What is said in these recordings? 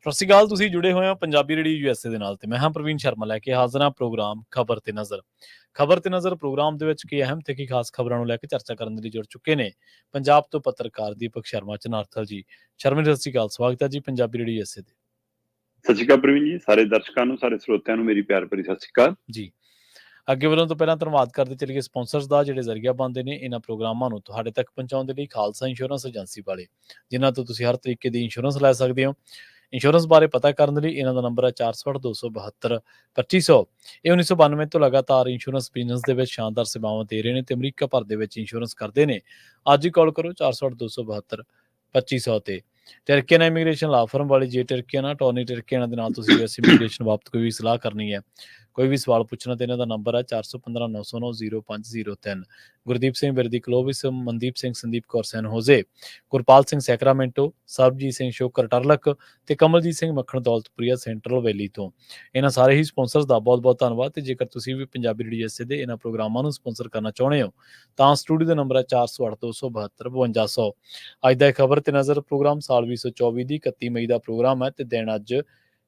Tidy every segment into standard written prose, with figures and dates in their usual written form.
ਸਤਿ ਸ਼੍ਰੀ ਅਕਾਲ। ਤੁਸੀਂ ਜੁੜੇ ਹੋਏ ਹੋ ਪੰਜਾਬੀ ਰੇਡੀਓ USA ਦੇ ਨਾਲ ਤੇ ਮੈਂ ਹਾਂ ਪ੍ਰਵੀਨ ਸ਼ਰਮਾ ਲੈ ਕੇ ਹਾਜ਼ਰ ਹਾਂ ਪ੍ਰੋਗਰਾਮ ਖਬਰ ਤੇ ਨਜ਼ਰ। ਖਬਰ ਤੇ ਨਜ਼ਰ ਪ੍ਰੋਗਰਾਮ ਦੇ ਵਿੱਚ ਕੀ ਅਹਿਮ ਤੇ ਕੀ ਖਾਸ ਖਬਰਾਂ ਨੂੰ ਲੈ ਕੇ ਚਰਚਾ ਕਰਨ ਦੇ ਲਈ ਜੁੜ ਚੁੱਕੇ ਨੇ ਪੰਜਾਬ ਤੋਂ ਪੱਤਰਕਾਰ ਦੀਪਕ ਸ਼ਰਮਾ ਚਨਾਰਥਲ ਜੀ। ਸ਼ਰਮਾ ਜੀ, ਸਤਿ ਸ਼੍ਰੀ ਅਕਾਲ। ਸਵਾਗਤ ਹੈ ਜੀ ਪੰਜਾਬੀ ਰੇਡੀਓ USA ਦੇ। ਸਤਿ ਸ਼੍ਰੀ ਅਕਾਲ ਪ੍ਰਵੀਨ ਜੀ। ਸਾਰੇ ਦਰਸ਼ਕਾਂ ਨੂੰ, ਸਾਰੇ ਸਰੋਤਿਆਂ ਨੂੰ ਮੇਰੀ ਪਿਆਰ ਭਰੀ ਸਤਿ ਸ਼੍ਰੀ ਅਕਾਲ ਜੀ। ਅੱਗੇ ਵਧਣ ਤੋਂ ਪਹਿਲਾਂ ਧੰਨਵਾਦ ਕਰਦੇ ਚਲੀਏ ਸਪਾਂਸਰਸ ਦਾ, ਜਿਹੜੇ ਜ਼ਰੀਆ ਬਣਦੇ ਨੇ ਇਹਨਾਂ ਪ੍ਰੋਗਰਾਮਾਂ ਨੂੰ ਤੁਹਾਡੇ ਤੱਕ ਪਹੁੰਚਾਉਣ ਦੇ ਲਈ। ਖਾਲਸਾ ਇੰਸ਼ੋਰੈਂਸ ਏਜੰਸੀ ਵਾਲੇ, ਜਿਨ੍ਹਾਂ ਤੋਂ ਤੁਸੀਂ ਹਰ ਤਰੀਕੇ ਦੀ ਇੰਸ਼ੋਰੈਂਸ ਲੈ ਸਕਦੇ ਹੋ। ਇੰਸ਼ੋਰੈਂਸ ਬਾਰੇ ਪਤਾ ਕਰਨ ਦੇ ਲਈ ਇਹਨਾਂ ਦਾ ਨੰਬਰ ਹੈ 468-272-2500। ਇਹ 1992 ਤੋਂ ਲਗਾਤਾਰ ਇੰਸ਼ੋਰੈਂਸ ਬਿਜ਼ਨਸ ਦੇ ਵਿੱਚ ਸ਼ਾਨਦਾਰ ਸੇਵਾਵਾਂ ਦੇ ਰਹੇ ਨੇ ਤੇ ਅਮਰੀਕਾ ਭਰ ਦੇ ਵਿੱਚ ਇੰਸ਼ੋਰੈਂਸ ਕਰਦੇ ਨੇ। ਅੱਜ ਹੀ ਕਾਲ ਕਰੋ 468-272-2500 ਤੇ ਟਰਕੀਆਨਾ ਇਮੀਗ੍ਰੇਸ਼ਨ ਲਾ ਫਰਮ ਵਾਲੀ ਜੇ ਟਰਕੀਆਨਾ ਟੋਨੀ ਟਰਕੀਆਨਾ ਦੇ ਨਾਲ ਤੁਸੀਂ US ਇਮੀਗ੍ਰੇਸ਼ਨ ਬਾਬਤ ਕੋਈ ਵੀ ਸਲਾਹ ਕਰਨੀ ਹੈ, ਕੋਈ ਵੀ ਸਵਾਲ ਪੁੱਛਣਾ ਤੇ ਇਹਨਾਂ ਦਾ ਨੰਬਰ ਹੈ 4159090503। ਗੁਰਦੀਪ ਸਿੰਘ ਬਿਰਦੀ ਕਲੋਵਿਸ, ਮਨਦੀਪ ਸਿੰਘ, ਸੰਦੀਪ ਕੌਰ ਸੈਨ ਹੋਜ਼ੇ, ਗੁਰਪਾਲ ਸਿੰਘ ਸੈਕਰਾਮੈਂਟੋ, ਸਰਬਜੀਤ ਸਿੰਘ ਸ਼ੋਕਰ ਟਰਲਕ ਤੇ ਕਮਲਜੀਤ ਸਿੰਘ ਮੱਖਣ ਦੌਲਤਪੁਰੀਆ ਸੈਂਟਰਲ ਵੈਲੀ ਤੋਂ। ਇਹਨਾਂ ਸਾਰੇ ਹੀ ਸਪਾਂਸਰਸ ਦਾ ਬਹੁਤ ਬਹੁਤ ਧੰਨਵਾਦ। ਤੇ ਜੇਕਰ ਤੁਸੀਂ ਵੀ ਪੰਜਾਬੀ ਰੇਡੀਓ USA ਦੇ ਇਹਨਾਂ ਪ੍ਰੋਗਰਾਮਾਂ ਨੂੰ ਸਪਾਂਸਰ ਕਰਨਾ ਚਾਹੁੰਦੇ ਹੋ ਤਾਂ ਸਟੂਡੀਓ ਦਾ ਨੰਬਰ ਹੈ 408272 ਅੱਜ ਦਾ ਖਬਰ ਤੇ ਨਜ਼ਰ ਪ੍ਰੋਗਰਾਮ ਸਾਲ 2024 ਦੀ 31 ਮਈ ਦਾ ਪ੍ਰੋਗਰਾਮ ਹੈ ਤੇ ਦਿਨ ਅੱਜ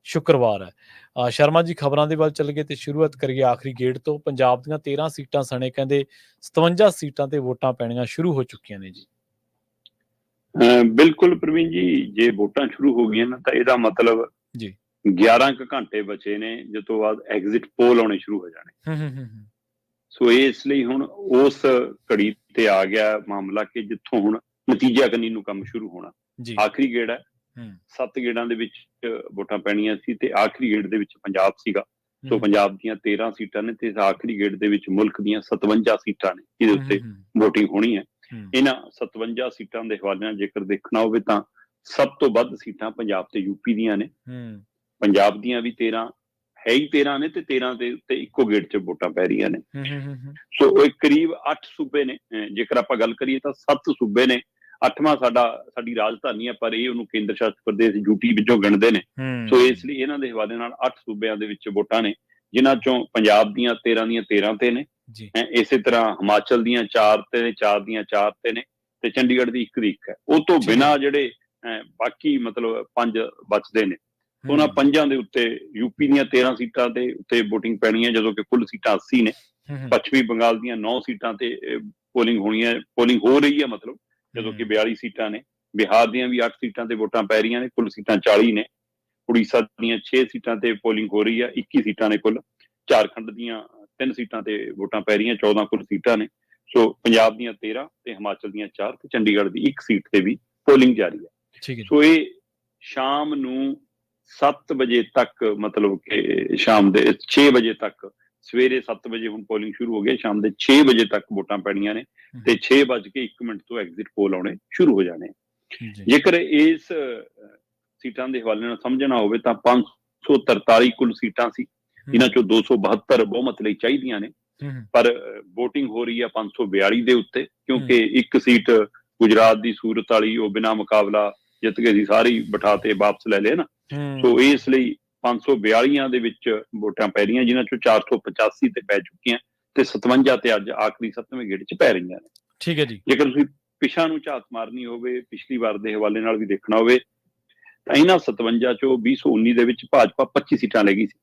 ਸ਼ੁੱਕਰਵਾਰ ਹੈ। ਸ਼ਰਮਾ ਜੀ, ਖਬਰਾਂ ਦੇ ਵੱਲ ਚੱਲ ਗਏ ਤੇ ਸ਼ੁਰੂਆਤ ਕਰੀਏ ਆਖਰੀ ਗੇੜ ਤੋਂ। ਪੰਜਾਬ ਦੀਆਂ 13 ਸੀਟਾਂ ਸਣੇ ਕਹਿੰਦੇ 57 ਸੀਟਾਂ ਤੇ ਵੋਟਾਂ ਪੈਣੀਆਂ ਸ਼ੁਰੂ ਹੋ ਚੁੱਕੀਆਂ ਨੇ ਜੀ। ਬਿਲਕੁਲ ਪ੍ਰਵੀਨ ਜੀ, ਜੇ ਵੋਟਾਂ ਸ਼ੁਰੂ ਹੋ ਗਈਆਂ ਨਾ ਤਾਂ ਇਹਦਾ ਮਤਲਬ ਜੀ 11 ਕੁ ਘੰਟੇ ਬਚੇ ਨੇ, ਜਿਸ ਤੋਂ ਬਾਅਦ ਐਗਜ਼ਿਟ ਪੋਲ ਆਉਣੇ ਸ਼ੁਰੂ ਹੋ ਜਾਣੇ। ਸੋ ਇਸ ਲਈ ਹੁਣ ਉਸ ਘੜੀ ਤੇ ਆ ਗਿਆ ਮਾਮਲਾ ਕਿ ਜਿੱਥੋਂ ਹੁਣ ਨਤੀਜਾ ਕੰਨੀ ਨੂੰ ਕੰਮ ਸ਼ੁਰੂ ਹੋਣਾ। ਆਖਰੀ ਗੇੜ ਹੈ, 7 ਗੇੜਾਂ ਦੇ ਵਿੱਚ ਵੋਟਾਂ ਪੈਣੀਆਂ ਸੀ ਤੇ ਆਖਰੀ ਗੇੜ ਦੇ ਵਿੱਚ ਪੰਜਾਬ ਸੀਗਾ। ਸੋ ਪੰਜਾਬ ਦੀਆਂ 13 ਸੀਟਾਂ ਨੇ ਤੇ ਆਖਰੀ ਗੇੜ ਦੇ ਵਿੱਚ ਮੁਲਕ ਦੀਆਂ 57 ਸੀਟਾਂ ਨੇ ਜਿਹਦੇ ਉੱਤੇ ਵੋਟਿੰਗ ਹੋਣੀ ਹੈ। ਇਹਨਾਂ 57 ਸੀਟਾਂ ਦੇ ਹਵਾਲੇ ਨਾਲ ਜੇਕਰ ਦੇਖਣਾ ਹੋਵੇ ਤਾਂ ਸਭ ਤੋਂ ਵੱਧ ਸੀਟਾਂ ਪੰਜਾਬ ਤੇ ਯੂਪੀ ਦੀਆਂ ਨੇ। ਪੰਜਾਬ ਦੀਆਂ ਵੀ 13 ਹੈ ਹੀ 13 ਨੇ ਤੇ 13 ਦੇ ਉੱਤੇ ਇੱਕੋ ਗੇੜ 'ਚ ਵੋਟਾਂ ਪੈ ਰਹੀਆਂ ਨੇ। ਸੋ ਇਹ ਕਰੀਬ 8 ਸੂਬੇ ਨੇ। ਜੇਕਰ ਆਪਾਂ ਗੱਲ ਕਰੀਏ ਤਾਂ 7 ਸੂਬੇ ਨੇ। 8ਵਾਂ ਸਾਡੀ ਰਾਜਧਾਨੀ ਹੈ, ਪਰ ਇਹ ਉਹਨੂੰ ਕੇਂਦਰ ਸ਼ਾਸਿਤ ਪ੍ਰਦੇਸ਼ ਯੂਟੀ ਵਿੱਚੋਂ ਗਿਣਦੇ ਨੇ। ਸੋ ਇਸ ਲਈ ਇਹਨਾਂ ਦੇ ਹਵਾਲੇ ਨਾਲ 8 ਸੂਬਿਆਂ ਦੇ ਵਿੱਚ ਵੋਟਾਂ ਨੇ, ਜਿਨ੍ਹਾਂ ਚੋਂ ਪੰਜਾਬ ਦੀਆਂ 13 ਦੀਆਂ 13 ਤੇ ਨੇ। ਇਸੇ ਤਰ੍ਹਾਂ ਹਿਮਾਚਲ ਦੀਆਂ 4 ਤੇ ਨੇ, 4 ਦੀਆਂ 4 ਤੇ ਨੇ ਤੇ ਚੰਡੀਗੜ੍ਹ ਦੀ 1 ਦੀ 1 ਹੈ। ਉਹ ਤੋਂ ਬਿਨਾਂ ਜਿਹੜੇ ਬਾਕੀ ਮਤਲਬ 5 ਬਚਦੇ ਨੇ, ਉਹਨਾਂ 5 ਦੇ ਉੱਤੇ ਯੂਪੀ ਦੀਆਂ 13 ਸੀਟਾਂ ਦੇ ਉੱਤੇ ਵੋਟਿੰਗ ਪੈਣੀ ਹੈ, ਜਦੋਂ ਕਿ ਕੁੱਲ ਸੀਟਾਂ 80 ਨੇ। ਪੱਛਮੀ ਬੰਗਾਲ ਦੀਆਂ 9 ਸੀਟਾਂ ਤੇ ਪੋਲਿੰਗ ਹੋ ਰਹੀ ਹੈ, ਮਤਲਬ ਜਦੋਂ ਕਿ 42 ਸੀਟਾਂ ਨੇ। ਬਿਹਾਰ ਦੀਆਂ ਵੀ 8 ਸੀਟਾਂ ਤੇ ਵੋਟਾਂ ਪੈ ਰਹੀਆਂ ਨੇ, ਕੁੱਲ ਸੀਟਾਂ 40 ਨੇ। ਉੜੀਸਾ ਦੀਆਂ 6 ਸੀਟਾਂ ਤੇ ਪੋਲਿੰਗ ਹੋ ਰਹੀ ਹੈ, 21 ਸੀਟਾਂ ਨੇ ਕੁੱਲ। ਝਾਰਖੰਡ ਦੀਆਂ 3 ਸੀਟਾਂ ਤੇ ਵੋਟਾਂ ਪੈ ਰਹੀਆਂ, 14 ਕੁੱਲ ਸੀਟਾਂ ਨੇ। ਸੋ ਪੰਜਾਬ ਦੀਆਂ 13 ਤੇ ਹਿਮਾਚਲ ਦੀਆਂ 4 ਤੇ ਚੰਡੀਗੜ੍ਹ ਦੀ 1 ਸੀਟ ਤੇ ਵੀ ਪੋਲਿੰਗ ਜਾਰੀ ਹੈ। ਸੋ ਇਹ ਸ਼ਾਮ ਨੂੰ 7 ਵਜੇ ਤੱਕ, ਮਤਲਬ ਕਿ ਸ਼ਾਮ ਦੇ 6 ਵਜੇ ਤੱਕ, ਸਵੇਰੇ 7 ਵਜੇ ਹੁਣ ਪੋਲਿੰਗ ਸ਼ੁਰੂ ਹੋ ਗਈ, ਸ਼ਾਮ ਦੇ 6 ਵਜੇ ਤੱਕ ਵੋਟਾਂ ਪੈਣੀਆਂ ਨੇ ਤੇ 6:01 ਤੋਂ ਐਗਜ਼ਿਟ ਪੋਲ ਆਉਣੇ ਸ਼ੁਰੂ ਹੋ ਜਾਣੇ। ਜੇਕਰ ਇਸ ਸੀਟਾਂ ਦੇ ਹਵਾਲੇ ਨਾਲ ਸਮਝਣਾ ਹੋਵੇ ਤਾਂ 543 ਕੁੱਲ ਸੀਟਾਂ ਸੀ, ਇਹਨਾਂ ਚੋਂ 272 ਬਹੁਮਤ ਲਈ ਚਾਹੀਦੀਆਂ ਨੇ, ਪਰ ਵੋਟਿੰਗ ਹੋ ਰਹੀ ਹੈ 542 ਦੇ ਉੱਤੇ, ਕਿਉਂਕਿ 1 ਸੀਟ ਗੁਜਰਾਤ ਦੀ ਸੂਰਤ ਵਾਲੀ ਉਹ ਬਿਨਾਂ ਮੁਕਾਬਲਾ ਜਿੱਤ ਕੇ ਸੀ, ਸਾਰੀ ਬਿਠਾ ਤੇ ਵਾਪਸ ਲੈ ਲਏ ਨਾ। ਸੋ ਇਸ ਲਈ 542 ਦੇ ਵਿੱਚ ਵੋਟਾਂ ਪੈ ਰਹੀਆਂ, ਜਿਨ੍ਹਾਂ ਚੋਂ 485 ਤੇ ਪੈ ਚੁੱਕੀਆਂ ਤੇ 57 ਤੇ ਅੱਜ ਆਖਰੀ 7ਵੇਂ ਗੇੜ 'ਚ ਪੈ ਰਹੀਆਂ ਨੇ। ਠੀਕ ਹੈ ਜੀ। ਜੇਕਰ ਤੁਸੀਂ ਪਿਛਾਂ ਨੂੰ ਝਾਤ ਮਾਰਨੀ ਹੋਵੇ, ਪਿਛਲੀ ਵਾਰ ਦੇ ਹਵਾਲੇ ਨਾਲ ਵੀ ਦੇਖਣਾ ਹੋਵੇ ਤਾਂ ਇਹਨਾਂ 57 ਚੋਂ 2019 ਦੇ ਵਿੱਚ ਭਾਜਪਾ 25 ਸੀਟਾਂ ਲੈ ਗਈ ਸੀ,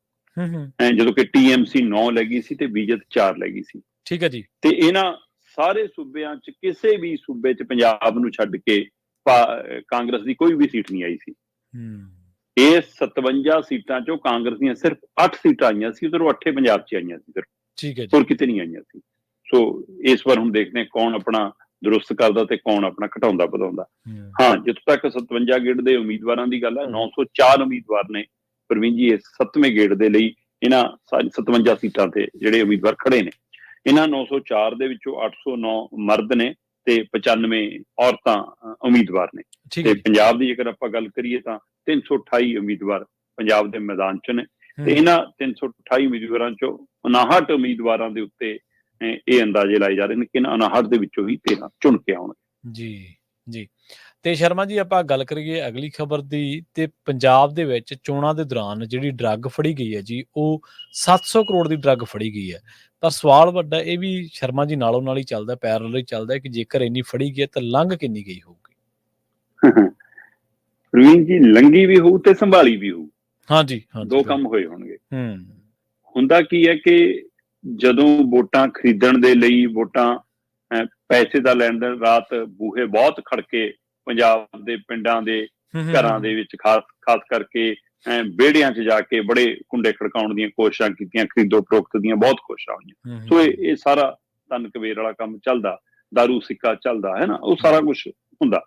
ਜਦੋਂ ਕਿ TMC 9 ਲੈ ਗਈ ਸੀ ਤੇ BJP 4 ਲੈ ਗਈ ਸੀ। ਠੀਕ ਹੈ ਜੀ। ਤੇ ਇਹਨਾਂ ਸਾਰੇ ਸੂਬਿਆਂ 'ਚ ਕਿਸੇ ਵੀ ਸੂਬੇ 'ਚ ਪੰਜਾਬ ਨੂੰ ਛੱਡ ਕੇ ਕਾਂਗਰਸ ਦੀ ਕੋਈ ਵੀ ਸੀਟ ਨਹੀਂ ਆਈ ਸੀ। ਇਹ 57 ਸੀਟਾਂ ਚੋਂ ਕਾਂਗਰਸ ਦੀਆਂ ਸਿਰਫ 8 ਸੀਟਾਂ ਆਈਆਂ ਸੀ, ਉਧਰੋਂ 8 ਪੰਜਾਬ 'ਚ ਆਈਆਂ ਸੀ ਸਿਰਫ, ਹੋਰ ਕਿਤੇ ਨਹੀਂ ਆਈਆਂ ਸੀ। ਸੋ ਇਸ ਵਾਰ ਹੁਣ ਦੇਖਦੇ ਕੌਣ ਆਪਣਾ ਦਰੁਸਤ ਕਰਦਾ ਤੇ ਕੌਣ ਆਪਣਾ ਘਟਾਉਂਦਾ ਵਧਾਉਂਦਾ। ਹਾਂ, ਜਿੱਥੋਂ ਤੱਕ 57 ਗੇੜ ਦੇ ਉਮੀਦਵਾਰਾਂ ਦੀ ਗੱਲ ਹੈ, 904 ਉਮੀਦਵਾਰ ਨੇ ਪ੍ਰਵੀਨ ਜੀ ਇਸ 7ਵੇਂ ਗੇੜ ਦੇ ਲਈ। ਇਹਨਾਂ 57 ਸੀਟਾਂ ਤੇ ਜਿਹੜੇ ਉਮੀਦਵਾਰ ਖੜੇ ਨੇ, ਇਹਨਾਂ 904 ਦੇ ਵਿੱਚੋਂ 809 ਮਰਦ ਨੇ ਤੇ 95 ਔਰਤਾਂ ਉਮੀਦਵਾਰ ਨੇ। ਤੇ ਪੰਜਾਬ ਦੀ ਜੇਕਰ ਆਪਾਂ ਗੱਲ ਕਰੀਏ ਤਾਂ 328 ਉਮੀਦਵਾਰ ਪੰਜਾਬ ਦੇ ਮੈਦਾਨ 'ਚ ਨੇ ਤੇ ਇਹਨਾਂ 328 ਉਮੀਦਵਾਰਾਂ 'ਚੋਂ 59 ਉਮੀਦਵਾਰਾਂ ਦੇ ਉੱਤੇ ਇਹ ਅੰਦਾਜ਼ੇ ਲਾਏ ਜਾ ਰਹੇ ਨੇ ਕਿ ਇਹਨਾਂ 59 ਦੇ ਵਿੱਚੋਂ ਹੀ 13 ਚੁਣ ਕੇ ਆਉਣਗੇ। ਜੀ। ਤੇ ਸ਼ਰਮਾ ਜੀ, ਆਪਾਂ ਗੱਲ ਕਰੀਏ ਅਗਲੀ ਖਬਰ ਦੀ ਤੇ ਪੰਜਾਬ ਦੇ ਵਿੱਚ ਚੋਣਾਂ ਦੇ ਦੌਰਾਨ ਜਿਹੜੀ ਡਰੱਗ ਫੜੀ ਗਈ ਹੈ ਜੀ, ਉਹ 700 ਕਰੋੜ ਦੀ ਡਰੱਗ ਫੜੀ ਗਈ ਹੈ। ਪਰ ਸਵਾਲ ਵੱਡਾ ਇਹ ਵੀ ਸ਼ਰਮਾ ਜੀ ਨਾਲੋਂ ਨਾਲ ਹੀ ਚੱਲਦਾ, ਪੈਰਲਲ ਹੀ ਚੱਲਦਾ ਕਿ ਜੇਕਰ ਇੰਨੀ ਫੜੀ ਗਈ ਹੈ ਤਾਂ ਲੰਘ ਕਿੰਨੀ ਗਈ ਹੋਊਗੀ? ਪ੍ਰਵੀਨ ਜੀ ਲੰਗੀ ਵੀ ਹੋਊ ਤੇ ਸੰਭਾਲੀ ਵੀ ਹੋਊ, ਹਾਂਜੀ ਦੋ ਕੰਮ ਹੋਏ ਹੋਣਗੇ। ਹੂੰ ਹੁੰਦਾ ਕੀ ਹੈ ਕਿ ਜਦੋਂ ਵੋਟਾਂ ਖਰੀਦਣ ਦੇ ਲਈ ਵੋਟਾਂ ਪੈਸੇ ਦਾ ਲੈਣ ਦੇਣ, ਰਾਤ ਬੂਹੇ ਬਹੁਤ ਖੜਕੇ ਪੰਜਾਬ ਦੇ ਪਿੰਡਾਂ ਦੇ ਘਰਾਂ ਦੇ ਵਿੱਚ ਖਾਸ ਕਰਕੇ ਵਿਹੜਿਆਂ 'ਚ ਜਾ ਕੇ ਬੜੇ ਕੁੰਡੇ ਖੜਕਾਉਣ ਦੀਆਂ ਕੋਸ਼ਿਸ਼ਾਂ ਕੀਤੀਆਂ, ਖਰੀਦੋ ਫਰੋਖਤ ਦੀਆਂ ਬਹੁਤ ਕੋਸ਼ਿਸ਼ਾਂ ਹੋਈਆਂ। ਸੋ ਇਹ ਸਾਰਾ ਧਨ ਕਬੀਰ ਵਾਲਾ ਕੰਮ ਚੱਲਦਾ, ਦਾਰੂ ਸਿੱਕਾ ਚੱਲਦਾ ਹੈ ਨਾ, ਉਹ ਸਾਰਾ ਕੁਛ ਹੁੰਦਾ।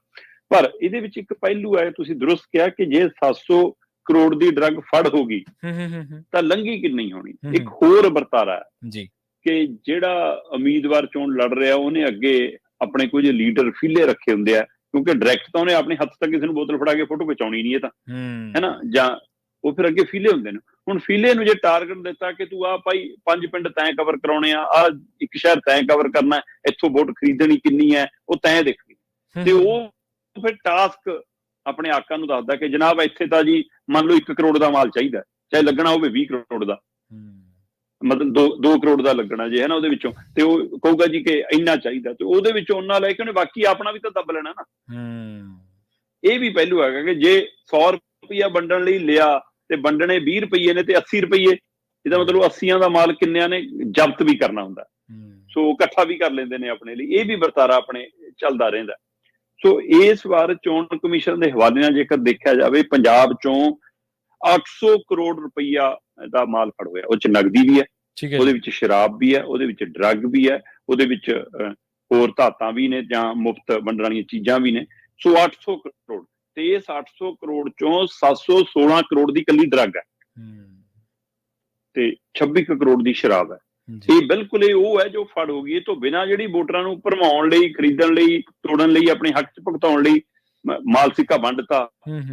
ਪਰ ਇਹਦੇ ਵਿੱਚ ਇੱਕ ਪਹਿਲੂ ਹੈ, ਤੁਸੀਂ ਦਰੁਸਤ ਕਿਹਾ ਕਿ ਜੇ 700 ਕਰੋੜ ਦੀ ਡਰੱਗ ਫੜ ਹੋ ਗਈ ਤਾਂ ਲੰਘੀ ਕਿੰਨੀ ਹੋਣੀ। ਇੱਕ ਹੋਰ ਵਰਤਾਰਾ ਹੈ ਜੀ ਕਿ ਜਿਹੜਾ ਉਮੀਦਵਾਰ ਚੋਣ ਲੜ ਰਿਹਾ ਉਹਨੇ ਅੱਗੇ ਆਪਣੇ ਕੁਝ ਲੀਡਰ ਫੀਲੇ ਰੱਖੇ ਹੁੰਦੇ ਆ, ਕਿਉਂਕਿ ਡਾਇਰੈਕਟ ਤਾਂ ਉਹਨੇ ਆਪਣੇ ਹੱਥ ਤੱਕ ਕਿਸੇ ਨੂੰ ਬੋਤਲ ਫੜਾ ਕੇ ਫੋਟੋ ਖਿਚਾਉਣੀ ਨਹੀਂ, ਇਹ ਤਾਂ ਹੈ ਨਾ, ਜਾਂ ਉਹ ਫਿਰ ਅੱਗੇ ਫੀਲੇ ਹੁੰਦੇ ਨੇ। ਹੁਣ ਫੀਲੇ ਨੂੰ ਜੇ ਟਾਰਗੇਟ ਦਿੱਤਾ ਕਿ ਤੂੰ ਆਹ ਭਾਈ 5 ਪਿੰਡ ਤੈਂ ਕਵਰ ਕਰਾਉਣੇ ਆ, ਆਹ ਇੱਕ ਸ਼ਹਿਰ ਤੈਂ ਕਵਰ ਕਰਨਾ, ਇੱਥੋਂ ਵੋਟ ਖਰੀਦਣੀ ਕਿੰਨੀ ਹੈ ਉਹ ਤੈਂ ਦੇਖਣੀ, ਤੇ ਉਹ ਫਿਰ ਟਾਸਕ ਆਪਣੇ ਆਕਾਂ ਨੂੰ ਦੱਸਦਾ ਕਿ ਜਨਾਬ ਇੱਥੇ ਤਾਂ ਜੀ ਮੰਨ ਲਓ 1 ਕਰੋੜ ਦਾ ਮਾਲ ਚਾਹੀਦਾ, ਚਾਹੇ ਲੱਗਣਾ ਹੋਵੇ 20 ਕਰੋੜ ਦਾ, ਮਤਲਬ 2 ਕਰੋੜ ਦਾ ਲੱਗਣਾ ਜੇ ਹੈ ਨਾ ਉਹਦੇ ਵਿੱਚੋਂ, ਤੇ ਉਹ ਕਹੂਗਾ ਜੀ ਕਿ ਇੰਨਾ ਚਾਹੀਦਾ, ਤੇ ਉਹਦੇ ਵਿੱਚੋਂ ਉਹਨਾਂ ਲੈ ਕੇ ਉਹਨੇ ਬਾਕੀ ਆਪਣਾ ਵੀ ਤਾਂ ਦੱਬ ਲੈਣਾ ਨਾ। ਇਹ ਵੀ ਪਹਿਲੂ ਹੈਗਾ ਕਿ ਜੇ 100 ਰੁਪਇਆ ਵੰਡਣ ਲਈ ਲਿਆ ਤੇ ਵੰਡਣੇ 20 ਰੁਪਈਏ ਨੇ ਤੇ 80 ਰੁਪਈਏ, ਇਹਦਾ ਮਤਲਬ 80 ਦਾ ਮਾਲ ਕਿੰਨਿਆਂ ਨੇ ਜ਼ਬਤ ਵੀ ਕਰਨਾ ਹੁੰਦਾ, ਸੋ ਇਕੱਠਾ ਵੀ ਕਰ ਲੈਂਦੇ ਨੇ ਆਪਣੇ ਲਈ। ਇਹ ਵੀ ਵਰਤਾਰਾ ਆਪਣੇ ਚੱਲਦਾ ਰਹਿੰਦਾ। ਸੋ ਇਸ ਵਾਰ ਚੋਣ ਕਮਿਸ਼ਨ ਦੇ ਹਵਾਲੇ ਨਾਲ ਜੇਕਰ ਦੇਖਿਆ ਜਾਵੇ, ਪੰਜਾਬ ਚੋਂ 800 ਕਰੋੜ ਰੁਪਈਆ ਦਾ ਮਾਲ ਫੜ ਹੋਇਆ। ਉਹ 'ਚ ਨਗਦੀ ਵੀ ਹੈ, ਉਹਦੇ ਵਿੱਚ ਸ਼ਰਾਬ ਵੀ ਹੈ, ਉਹਦੇ ਵਿੱਚ ਡਰੱਗ ਵੀ ਹੈ, ਉਹਦੇ ਵਿੱਚ ਹੋਰ ਧਾਤਾਂ ਵੀ ਨੇ ਜਾਂ ਮੁਫਤ ਵੰਡਣ ਵਾਲੀਆਂ ਚੀਜ਼ਾਂ ਵੀ ਨੇ। ਸੋ 800 ਕਰੋੜ, ਤੇ ਇਸ 800 ਕਰੋੜ ਚੋਂ 716 ਕਰੋੜ ਦੀ ਇਕੱਲੀ ਡਰੱਗ ਹੈ ਤੇ 26 ਕਰੋੜ ਦੀ ਸ਼ਰਾਬ ਹੈ। ਇਹ ਬਿਲਕੁਲ ਇਹ ਉਹ ਹੈ ਜੋ ਫੜ ਹੋ ਗਈ। ਇਹ ਤੋਂ ਬਿਨਾਂ ਜਿਹੜੀ ਵੋਟਰਾਂ ਨੂੰ ਭਰਮਾਉਣ ਲਈ, ਖਰੀਦਣ ਲਈ, ਤੋੜਨ ਲਈ, ਆਪਣੇ ਹੱਕ 'ਚ ਭੁਗਤਾਉਣ ਲਈ ਮਾਲ ਸਿੱਕਾ ਵੰਡਤਾ